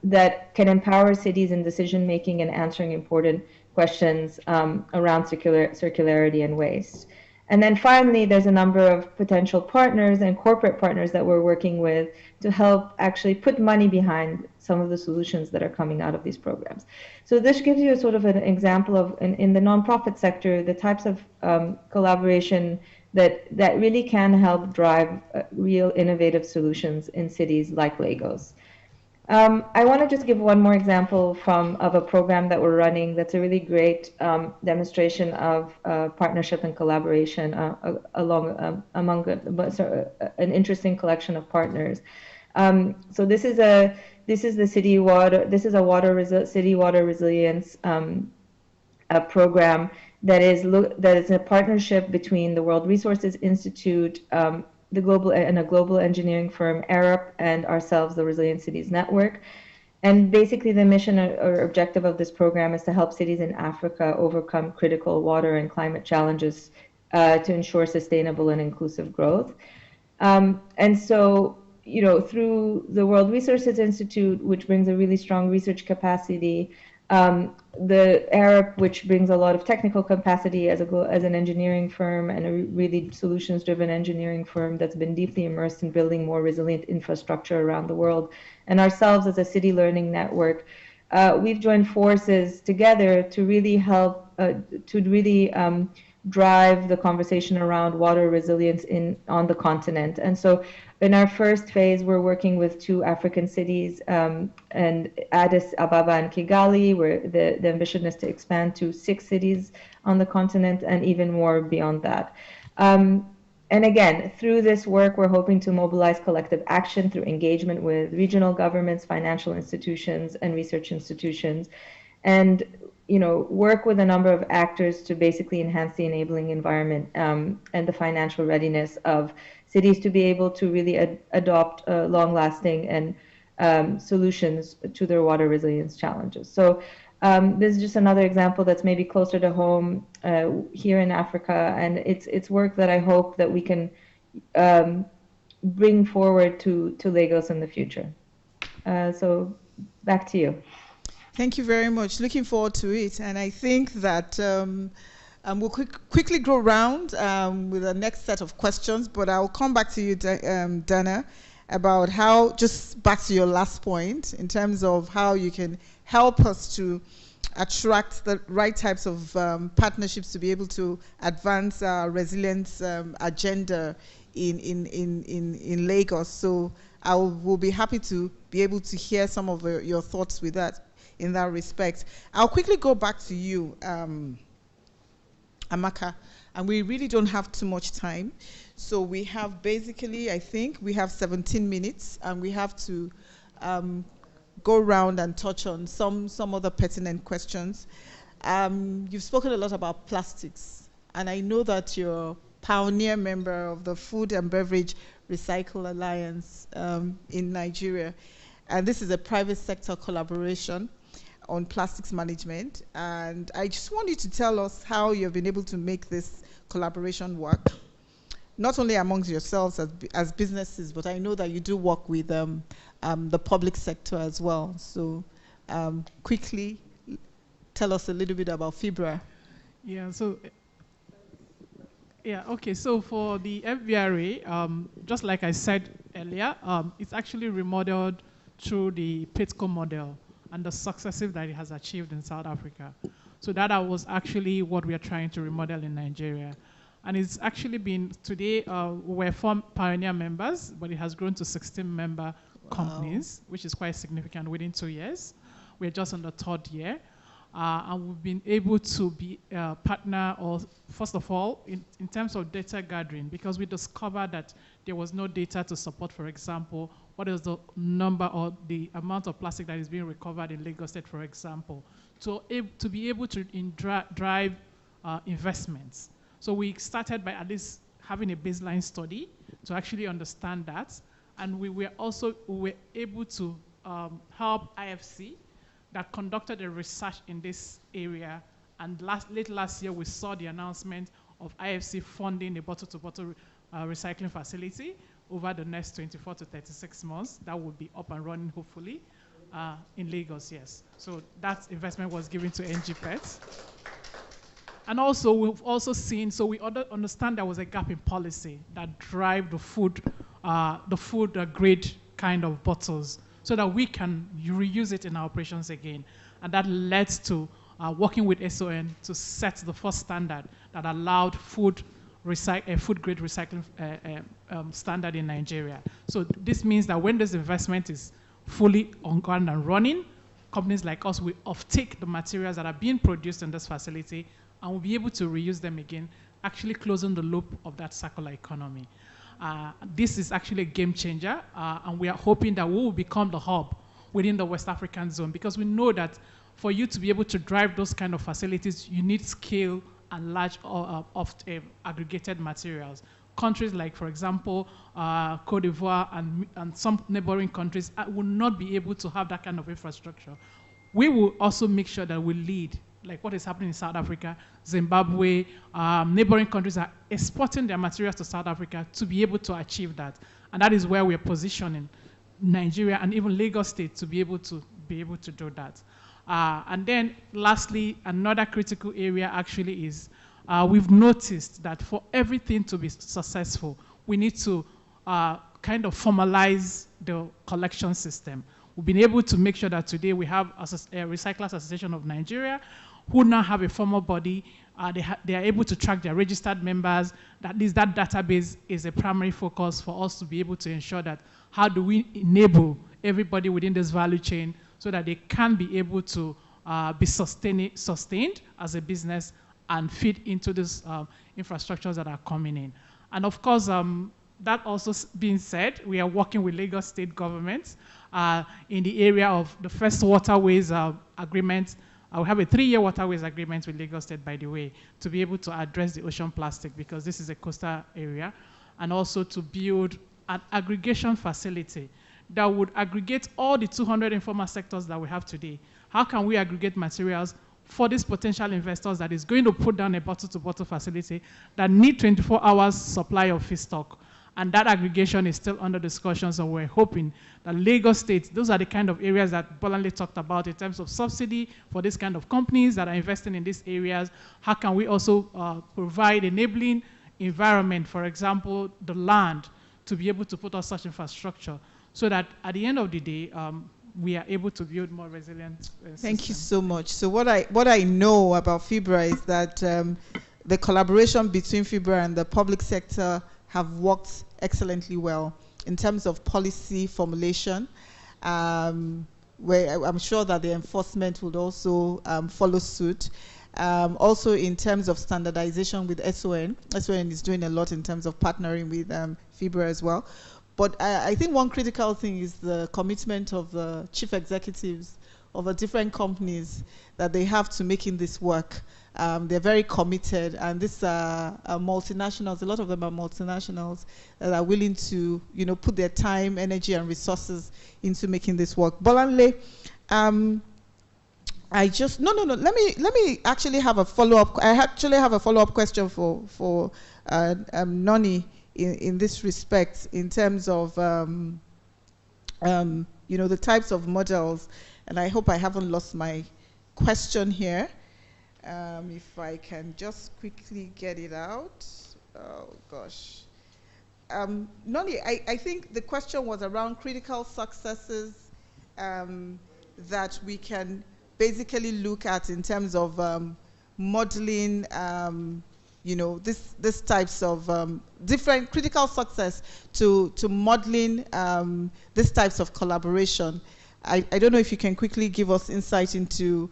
that can empower cities in decision making and answering important questions around circularity and waste. And then finally, there's a number of potential partners and corporate partners that we're working with to help actually put money behind some of the solutions that are coming out of these programs. So this gives you a sort of an example of, in the nonprofit sector, the types of collaboration that really can help drive real innovative solutions in cities like Lagos. I want to just give one more example of a program that we're running that's a really great demonstration of partnership and collaboration among an interesting collection of partners. So this is a city water resilience a program that is a partnership between the World Resources Institute, a global engineering firm, Arup, and ourselves, the Resilient Cities Network. And basically the mission or objective of this program is to help cities in Africa overcome critical water and climate challenges to ensure sustainable and inclusive growth. And so, through the World Resources Institute, which brings a really strong research capacity, the Arup, which brings a lot of technical capacity as an engineering firm and a really solutions-driven engineering firm that's been deeply immersed in building more resilient infrastructure around the world, and ourselves as a city learning network, we've joined forces together to really help drive the conversation around water resilience on the continent. And so in our first phase, we're working with 2 African cities, and Addis Ababa and Kigali, where the ambition is to expand to 6 cities on the continent and even more beyond that. And again, through this work, we're hoping to mobilize collective action through engagement with regional governments, financial institutions, and research institutions, and work with a number of actors to basically enhance the enabling environment and the financial readiness of cities to be able to really adopt long-lasting and solutions to their water resilience challenges. So this is just another example that's maybe closer to home here in Africa, and it's work that I hope that we can bring forward to Lagos in the future. So back to you. Thank you very much. Looking forward to it. And I think that we'll quickly go around with the next set of questions, but I'll come back to you, Dana, about how, just back to your last point, in terms of how you can help us to attract the right types of partnerships to be able to advance our resilience agenda in Lagos. So I will be happy to be able to hear some of your thoughts with that. In that respect, I'll quickly go back to you, Amaka, and we really don't have too much time. So we have basically, I think, we have 17 minutes, and we have to go around and touch on some other pertinent questions. You've spoken a lot about plastics, and I know that you're a pioneer member of the Food and Beverage Recycle Alliance in Nigeria, and this is a private sector collaboration on plastics management, and I just want you to tell us how you've been able to make this collaboration work, not only amongst yourselves as businesses, but I know that you do work with the public sector as well. So quickly tell us a little bit about FIBRA. Yeah, so okay, so for the FBRA, just like I said earlier, it's actually remodeled through the PITCO model and the successes that it has achieved in South Africa. So that was actually what we are trying to remodel in Nigeria. And it's actually been, today, we're 4 pioneer members, but it has grown to 16 member companies, which is quite significant within 2 years. We're just on the 3rd year. And we've been able to be a partner, or first of all, in terms of data gathering, because we discovered that there was no data to support, for example, what is the number or the amount of plastic that is being recovered in Lagos State, for example, to be able to drive investments. So we started by at least having a baseline study to actually understand that. And we were able to help IFC that conducted a research in this area. And late last year, we saw the announcement of IFC funding a bottle-to-bottle recycling facility over the next 24 to 36 months. That will be up and running, hopefully. in Lagos, yes. So that investment was given to NG Pets. And also, we've also seen, so we understand there was a gap in policy that drive the food grade kind of bottles so that we can reuse it in our operations again. And that led to working with SON to set the first standard that allowed food grade recycling standard in Nigeria. So this means that when this investment is fully on ground and running, companies like us will offtake the materials that are being produced in this facility and will be able to reuse them again, actually closing the loop of that circular economy. This is actually a game changer, and we are hoping that we will become the hub within the West African zone, because we know that for you to be able to drive those kind of facilities, you need scale and large aggregated materials. Countries like, for example, Cote d'Ivoire and some neighboring countries will not be able to have that kind of infrastructure. We will also make sure that we lead, like what is happening in South Africa, Zimbabwe, neighboring countries are exporting their materials to South Africa to be able to achieve that. And that is where we are positioning Nigeria and even Lagos State to be able to do that. And then lastly, another critical area actually is we've noticed that for everything to be successful, we need to kind of formalize the collection system. We've been able to make sure that today we have a Recyclers Association of Nigeria who now have a formal body. They are able to track their registered members. That database is a primary focus for us to be able to ensure that how do we enable everybody within this value chain so that they can be able to be sustained as a business and feed into these infrastructures that are coming in. And of course, that also being said, we are working with Lagos State government in the area of the first waterways agreement. We have a 3-year waterways agreement with Lagos State, by the way, to be able to address the ocean plastic, because this is a coastal area, and also to build an aggregation facility that would aggregate all the 200 informal sectors that we have today. How can we aggregate materials for these potential investors that is going to put down a bottle-to-bottle facility that need 24 hours supply of feedstock? And that aggregation is still under discussion, so we're hoping that Lagos State, those are the kind of areas that Bolanle talked about in terms of subsidy for this kind of companies that are investing in these areas. How can we also provide enabling environment, for example, the land, to be able to put out such infrastructure so that at the end of the day, we are able to build more resilient Thank you so much. So what I know about FIBRA is that the collaboration between FIBRA and the public sector have worked excellently well in terms of policy formulation, where I'm sure that the enforcement would also follow suit. Also in terms of standardization with SON. SON is doing a lot in terms of partnering with FIBRA as well. But I think one critical thing is the commitment of the chief executives of the different companies that they have to making this work. They're very committed, and these are multinationals. A lot of them are multinationals that are willing to, put their time, energy, and resources into making this work. Bolanle, Let me actually have a follow-up. I actually have a follow-up question for Noni in this respect, in terms of the types of models. And I hope I haven't lost my question here. If I can just quickly get it out. Oh, gosh. Noni, I think the question was around critical successes that we can basically look at in terms of modeling, this types of different critical success to modeling these types of collaboration. I don't know if you can quickly give us insight into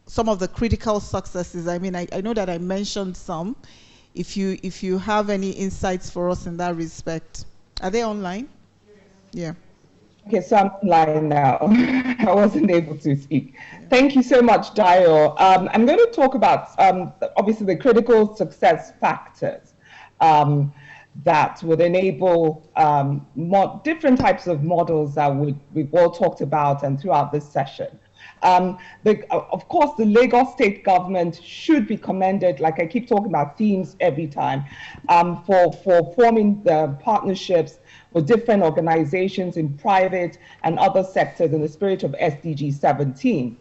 some of the critical successes. I mean, I know that I mentioned some. If you have any insights for us in that respect. Are they online? Yeah. Okay, so I'm online now. I wasn't able to speak. Thank you so much, Dio. I'm going to talk about, obviously, the critical success factors that would enable different types of models that we've all talked about and throughout this session. Of course, the Lagos state government should be commended, like I keep talking about themes every time, for forming the partnerships with different organizations in private and other sectors in the spirit of SDG 17.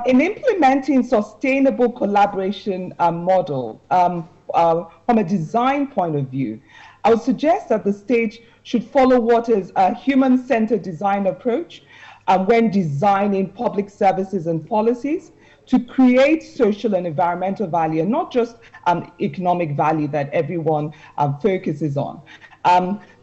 In implementing sustainable collaboration model from a design point of view, I would suggest that the state should follow what is a human-centered design approach when designing public services and policies to create social and environmental value, and not just economic value that everyone focuses on.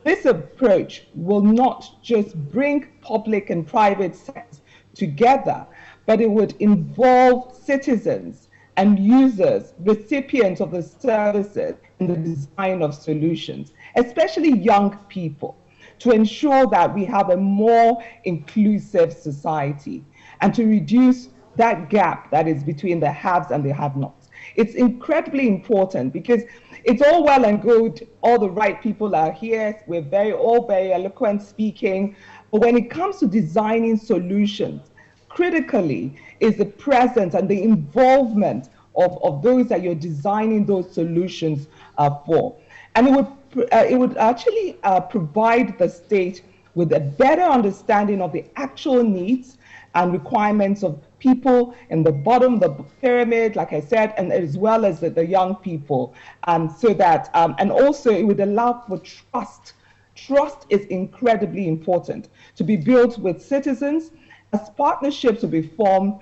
This approach will not just bring public and private sectors together, but it would involve citizens and users, recipients of the services, in the design of solutions, especially young people, to ensure that we have a more inclusive society and to reduce that gap that is between the haves and the have-nots. It's incredibly important because it's all well and good, all the right people are here, we're all very eloquent speaking, but when it comes to designing solutions, critically is the presence and the involvement of those that you're designing those solutions for. And it would actually provide the state with a better understanding of the actual needs and requirements of people in the bottom of the pyramid, like I said, and as well as the young people. So that, and also it would allow for trust. Trust is incredibly important to be built with citizens, as partnerships will be formed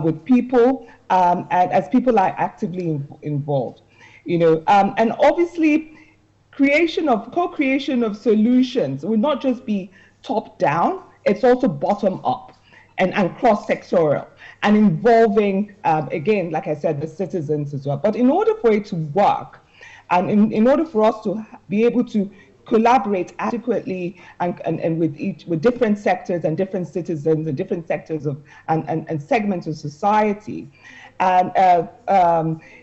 with people, and as people are actively involved. And obviously, co-creation of solutions will not just be top-down, it's also bottom-up and cross-sectorial and involving, again, like I said, the citizens as well. But in order for it to work, and in order for us to be able to collaborate adequately and with different sectors and different citizens and different sectors of and segments of society, and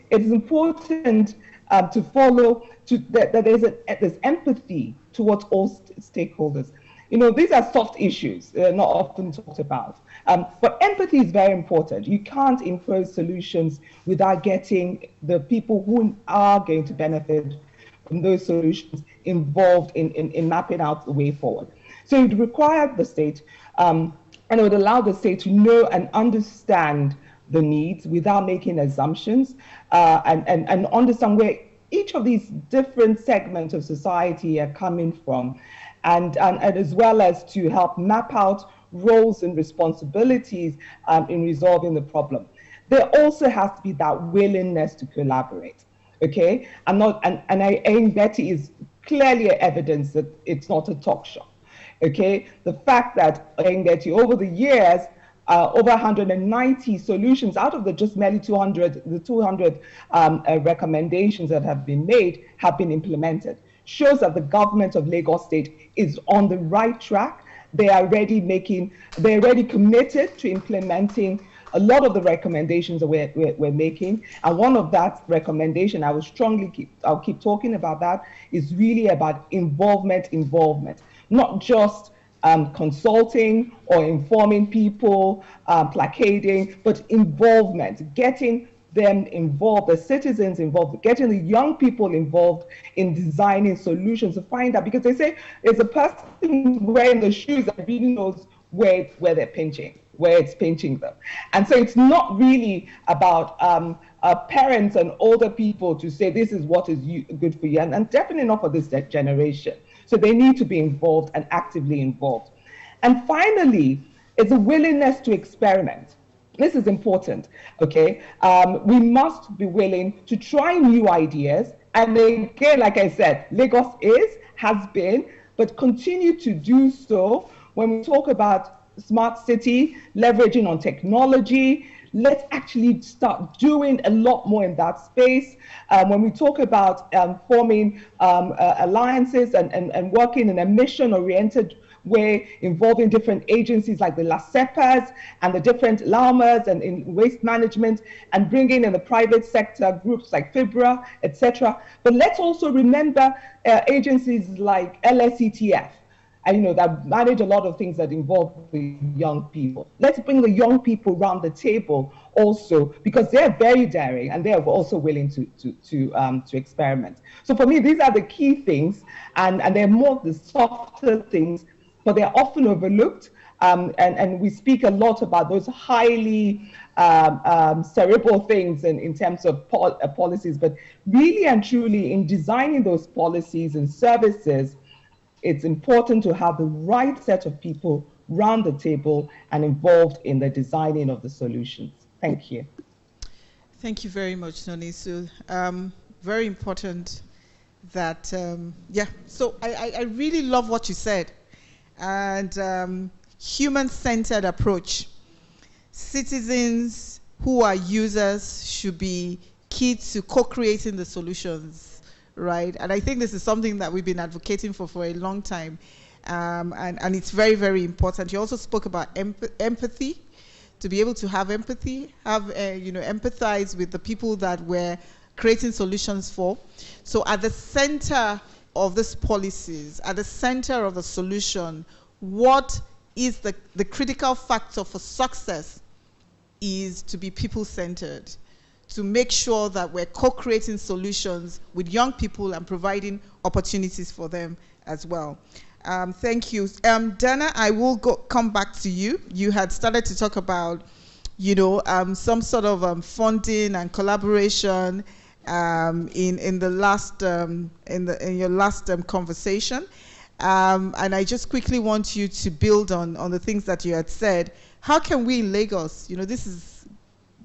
it is important to follow that there's empathy towards all stakeholders. These are soft issues, not often talked about. But empathy is very important. You can't impose solutions without getting the people who are going to benefit from those solutions involved in mapping out the way forward. So it would require the state, and it would allow the state to know and understand the needs without making assumptions, and understand where each of these different segments of society are coming from, and as well as to help map out roles and responsibilities in resolving the problem. There also has to be that willingness to collaborate. Okay, and I think Betty is clearly evidence that it's not a talk shop. Okay, the fact that I think Betty over the years, over 190 solutions out of the just merely 200 recommendations that have been made have been implemented, shows that the government of Lagos State is on the right track. They're already committed to implementing a lot of the recommendations that we're making. And one of that recommendation, I'll keep talking about that, is really about involvement, not just consulting or informing people, placating, but involvement, getting them involved, the citizens involved, getting the young people involved in designing solutions to find out, because they say there's a person wearing the shoes that really knows where they're pinching, where it's pinching them. And so it's not really about parents and older people to say this is what is good for you, and definitely not for this generation. So they need to be involved and actively involved. And finally, it's a willingness to experiment. This is important, okay? We must be willing to try new ideas. And again, like I said, Lagos has been, but continue to do so. When we talk about smart city, leveraging on technology, let's actually start doing a lot more in that space. When we talk about forming alliances and working in a mission-oriented way, involving different agencies like the LASEPAs and the different LAMAs and in waste management, and bringing in the private sector groups like FIBRA, etc. But let's also remember agencies like LSETF. that manage a lot of things that involve the young people. Let's bring the young people around the table also, because they're very daring and they're also willing to experiment. So for me, these are the key things, and they're more the softer things, but they're often overlooked. And we speak a lot about those highly cerebral things in terms of policies, but really and truly in designing those policies and services, it's important to have the right set of people round the table and involved in the designing of the solutions. Thank you. Thank you very much, Nonisu. Very important that, yeah, so I really love what you said. And human-centered approach. Citizens who are users should be key to co-creating the solutions, right? And I think this is something that we've been advocating for a long time. And it's very, very important. You also spoke about empathy, to be able to have empathy, empathize with the people that we're creating solutions for. So at the center of these policies, at the center of the solution, what is the critical factor for success is to be people-centered, to make sure that we're co-creating solutions with young people and providing opportunities for them as well. Thank you. Dana, I will come back to you. You had started to talk about, some sort of funding and collaboration in the last in your last conversation. And I just quickly want you to build on the things that you had said. How can we in Lagos, this is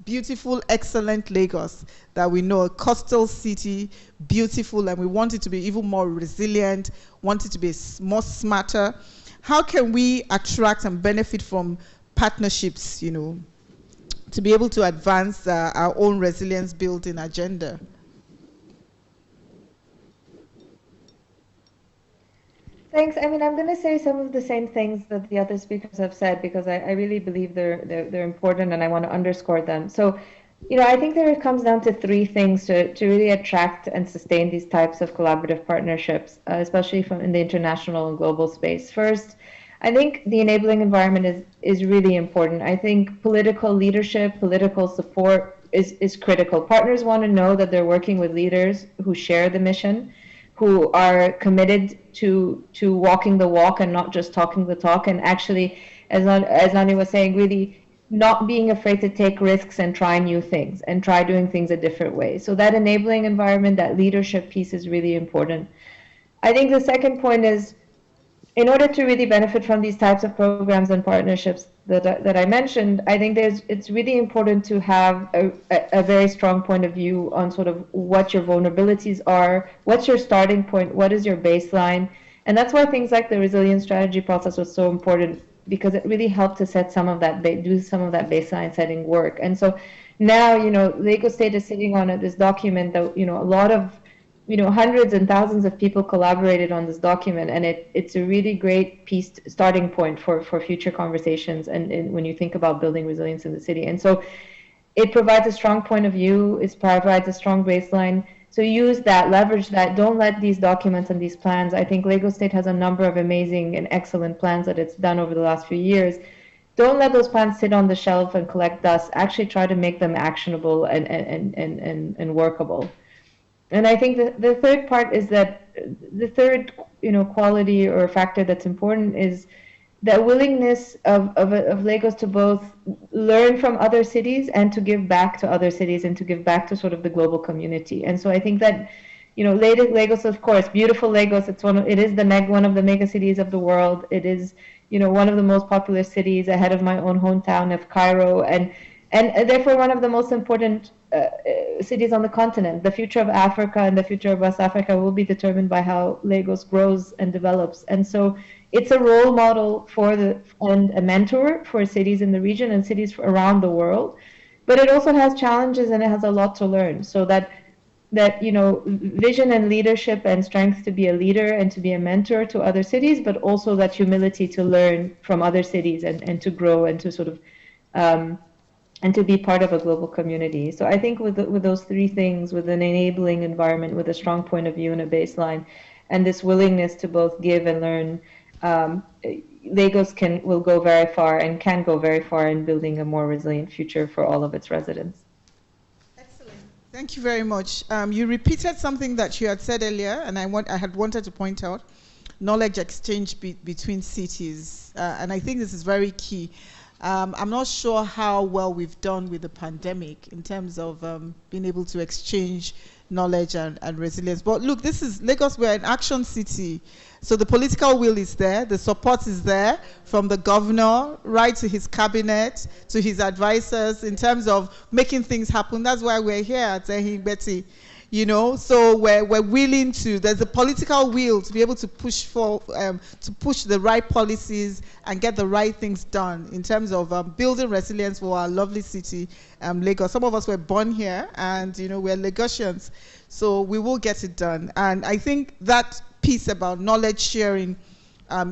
beautiful, excellent Lagos that we know, a coastal city, beautiful, and we want it to be even more resilient, want it to be more smarter. How can we attract and benefit from partnerships, to be able to advance our own resilience building agenda? Thanks. I mean, I'm going to say some of the same things that the other speakers have said, because I really believe they're important and I want to underscore them. So, I think that it comes down to three things to really attract and sustain these types of collaborative partnerships, especially in the international and global space. First, I think the enabling environment is really important. I think political leadership, political support is critical. Partners want to know that they're working with leaders who share the mission, who are committed to walking the walk and not just talking the talk, and actually, as Nani was saying, really not being afraid to take risks and try new things and try doing things a different way. So that enabling environment, that leadership piece is really important. I think the second point is, in order to really benefit from these types of programs and partnerships that I mentioned, I think it's really important to have a very strong point of view on sort of what your vulnerabilities are, what's your starting point, what is your baseline. And that's why things like the resilience strategy process was so important, because it really helped to set some of that, do some of that baseline setting work. And so now, Lagos State is sitting on this document that, a lot of, hundreds and thousands of people collaborated on this document, and it's a really great starting point for future conversations and when you think about building resilience in the city. And so it provides a strong point of view, it provides a strong baseline. So use that, leverage that, don't let these documents and these plans, I think Lagos State has a number of amazing and excellent plans that it's done over the last few years. Don't let those plans sit on the shelf and collect dust, actually try to make them actionable and workable. And I think the third part is that the third, quality or factor that's important is that willingness of Lagos to both learn from other cities and to give back to other cities and to give back to sort of the global community. And so I think that, Lagos, of course, beautiful Lagos. It is one of the mega cities of the world. It is, one of the most populous cities, ahead of my own hometown of Cairo, and therefore one of the most important cities on the continent. The future of Africa and the future of West Africa will be determined by how Lagos grows and develops. And so it's a role model and a mentor for cities in the region and cities around the world. But it also has challenges and it has a lot to learn. So that vision and leadership and strength to be a leader and to be a mentor to other cities, but also that humility to learn from other cities and to grow and to sort of and to be part of a global community. So I think with those three things, with an enabling environment, with a strong point of view and a baseline, and this willingness to both give and learn, Lagos will go very far and can go very far in building a more resilient future for all of its residents. Excellent. Thank you very much. You repeated something that you had said earlier, and I had wanted to point out: knowledge exchange between cities, and I think this is very key. I'm not sure how well we've done with the pandemic in terms of being able to exchange knowledge and resilience. But look, this is Lagos. We're an action city. So the political will is there, the support is there from the governor right to his cabinet, to his advisors in terms of making things happen. That's why we're here at Betty. You know, so we're willing to, there's a political will to be able to push the right policies and get the right things done in terms of building resilience for our lovely city, Lagos. Some of us were born here and, you know, we're Lagosians. So we will get it done. And I think that piece about knowledge sharing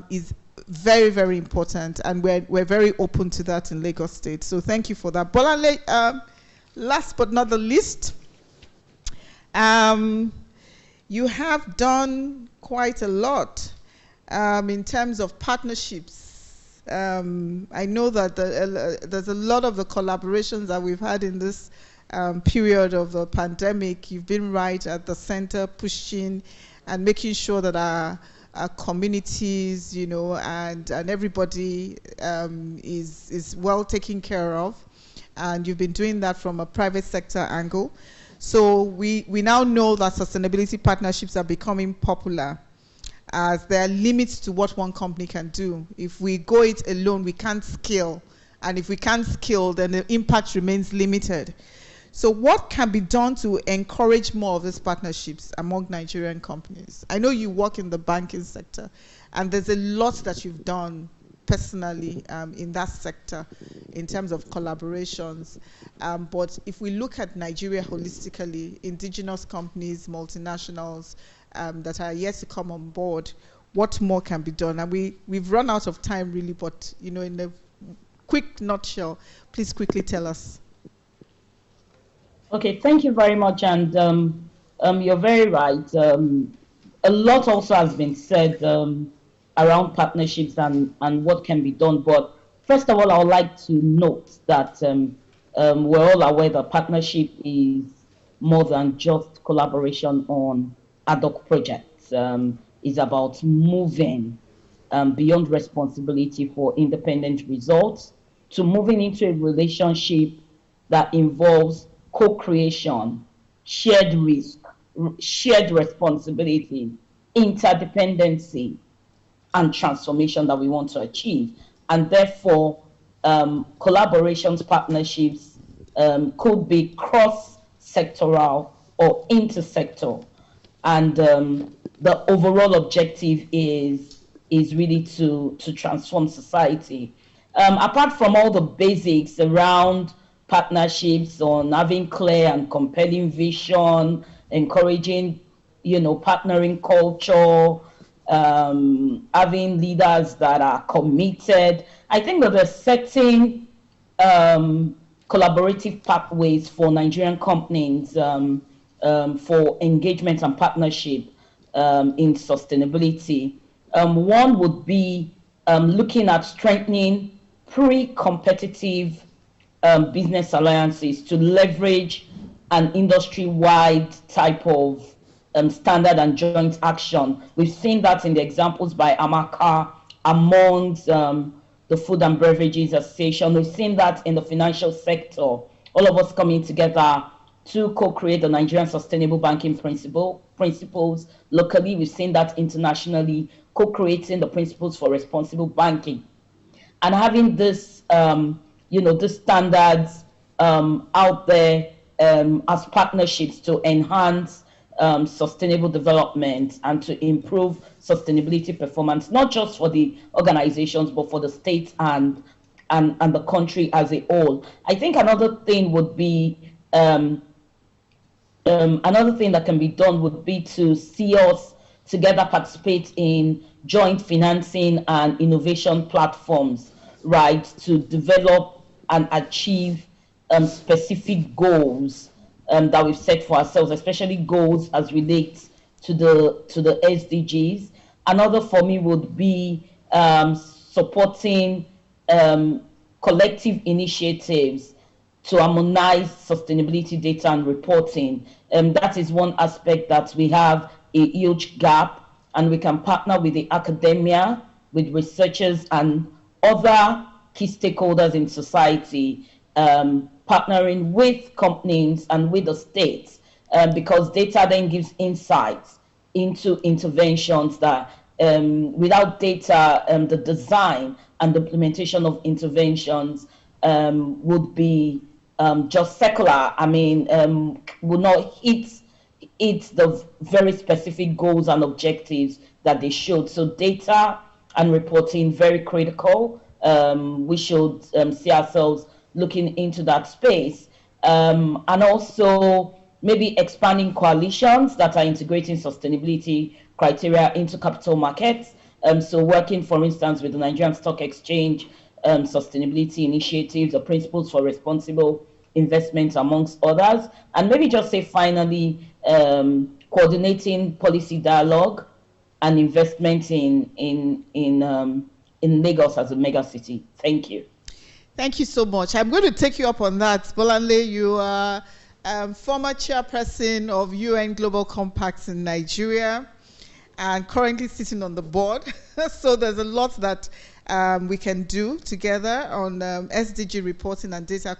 is very, very important. And we're very open to that in Lagos State. So thank you for that. Bolanle, last but not the least, you have done quite a lot in terms of partnerships. I know that there's a lot of the collaborations that we've had in this period of the pandemic. You've been right at the center, pushing and making sure that our communities, you know, and everybody is well taken care of. And you've been doing that from a private sector angle. So we now know that sustainability partnerships are becoming popular, as there are limits to what one company can do. If we go it alone, we can't scale. And if we can't scale, then the impact remains limited. So what can be done to encourage more of these partnerships among Nigerian companies? I know you work in the banking sector, and there's a lot that you've done personally in that sector in terms of collaborations. But if we look at Nigeria holistically, indigenous companies, multinationals that are yet to come on board, what more can be done? And we've run out of time really, but you know, in a quick nutshell, please quickly tell us. Okay, thank you very much. And you're very right. A lot also has been said around partnerships and what can be done. But first of all, I would like to note that we're all aware that partnership is more than just collaboration on ad hoc projects. It's about moving beyond responsibility for independent results to moving into a relationship that involves co-creation, shared risk, shared responsibility, interdependency, and transformation that we want to achieve. And therefore, collaborations, partnerships could be cross-sectoral or intersectoral. And the overall objective is really to transform society. Apart from all the basics around partnerships on having clear and compelling vision, encouraging, you know, partnering culture, having leaders that are committed. I think that they're setting collaborative pathways for Nigerian companies for engagement and partnership in sustainability. One would be looking at strengthening pre-competitive business alliances to leverage an industry-wide type of standard and joint action. We've seen that in the examples by Amaka amongst the Food and Beverages Association. We've seen that in the financial sector, all of us coming together to co-create the Nigerian Sustainable Banking Principles. Locally, we've seen that internationally, co-creating the principles for responsible banking. And having this, these standards out there as partnerships to enhance sustainable development and to improve sustainability performance, not just for the organizations, but for the states and the country as a whole. I think another thing would be, another thing that can be done would be to see us together participate in joint financing and innovation platforms, right, to develop and achieve specific goals that we've set for ourselves, especially goals as relates to the SDGs. Another for me would be supporting collective initiatives to harmonize sustainability data and reporting. That is one aspect that we have a huge gap, and we can partner with the academia, with researchers and other key stakeholders in society, partnering with companies and with the states, because data then gives insights into interventions that without data, the design and the implementation of interventions would be just secular. I mean, will not hit the very specific goals and objectives that they should. So data and reporting, very critical. We should see ourselves looking into that space. And also maybe expanding coalitions that are integrating sustainability criteria into capital markets. So working, for instance, with the Nigerian Stock Exchange sustainability initiatives, the principles for responsible investment, amongst others. And maybe just say finally, coordinating policy dialogue and investment in Lagos as a mega city. Thank you. Thank you so much. I'm going to take you up on that. Bolanle, you are former chairperson of UN Global Compacts in Nigeria and currently sitting on the board. So there's a lot that we can do together on SDG reporting and data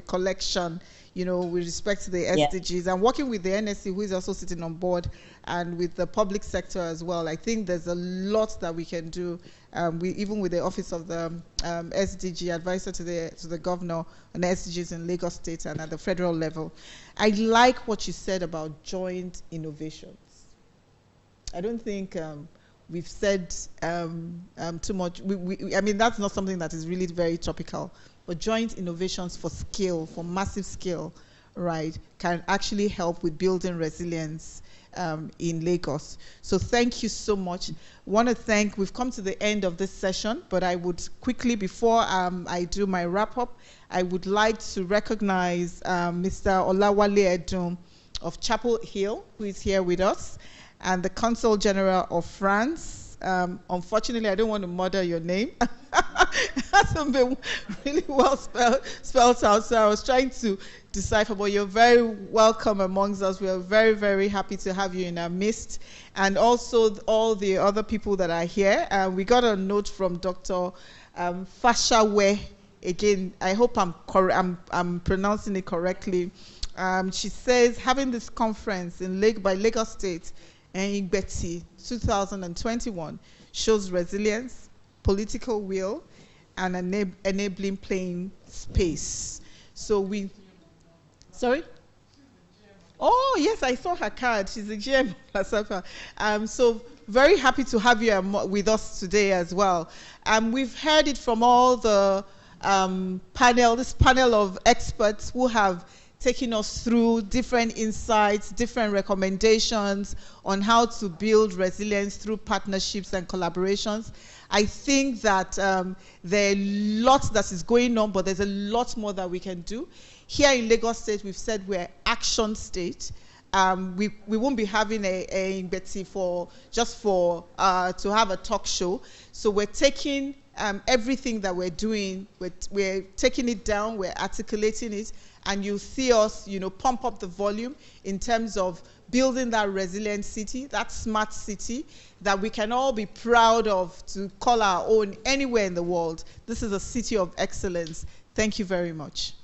collection, you know, with respect to the SDGs. And working with the NSC, who is also sitting on board, and with the public sector as well. I think there's a lot that we can do, even with the Office of the SDG Advisor to the Governor on the SDGs in Lagos State and at the federal level. I like what you said about joint innovations. I don't think we've said too much. I mean, that's not something that is really very topical, but joint innovations for scale, for massive scale, right, can actually help with building resilience in Lagos. So thank you so much. Want to thank, we've come to the end of this session, but I would quickly, before I do my wrap up, I would like to recognize Mr. Olawale Edun of Chapel Hill, who is here with us, and the Consul General of France. Unfortunately, I don't want to murder your name. It hasn't been really well spelled out, so I was trying to decipher, but you're very welcome amongst us. We are very, very happy to have you in our midst. And also all the other people that are here. We got a note from Dr. Fashawe. Again, I hope I'm pronouncing it correctly. She says, having this conference by Lagos State and Igbeti 2021 shows resilience, political will, and enabling playing space. So sorry? Oh, yes, I saw her card. She's a GM herself. So very happy to have you with us today as well. We've heard it from all the this panel of experts who have taking us through different insights, different recommendations on how to build resilience through partnerships and collaborations. I think that there are lots that is going on, but there's a lot more that we can do. Here in Lagos State, we've said we're action state. We won't be having a Betty just to have a talk show. So we're taking everything that we're doing, we're taking it down, we're articulating it, and you'll see us, pump up the volume in terms of building that resilient city, that smart city that we can all be proud of to call our own anywhere in the world. This is a city of excellence. Thank you very much.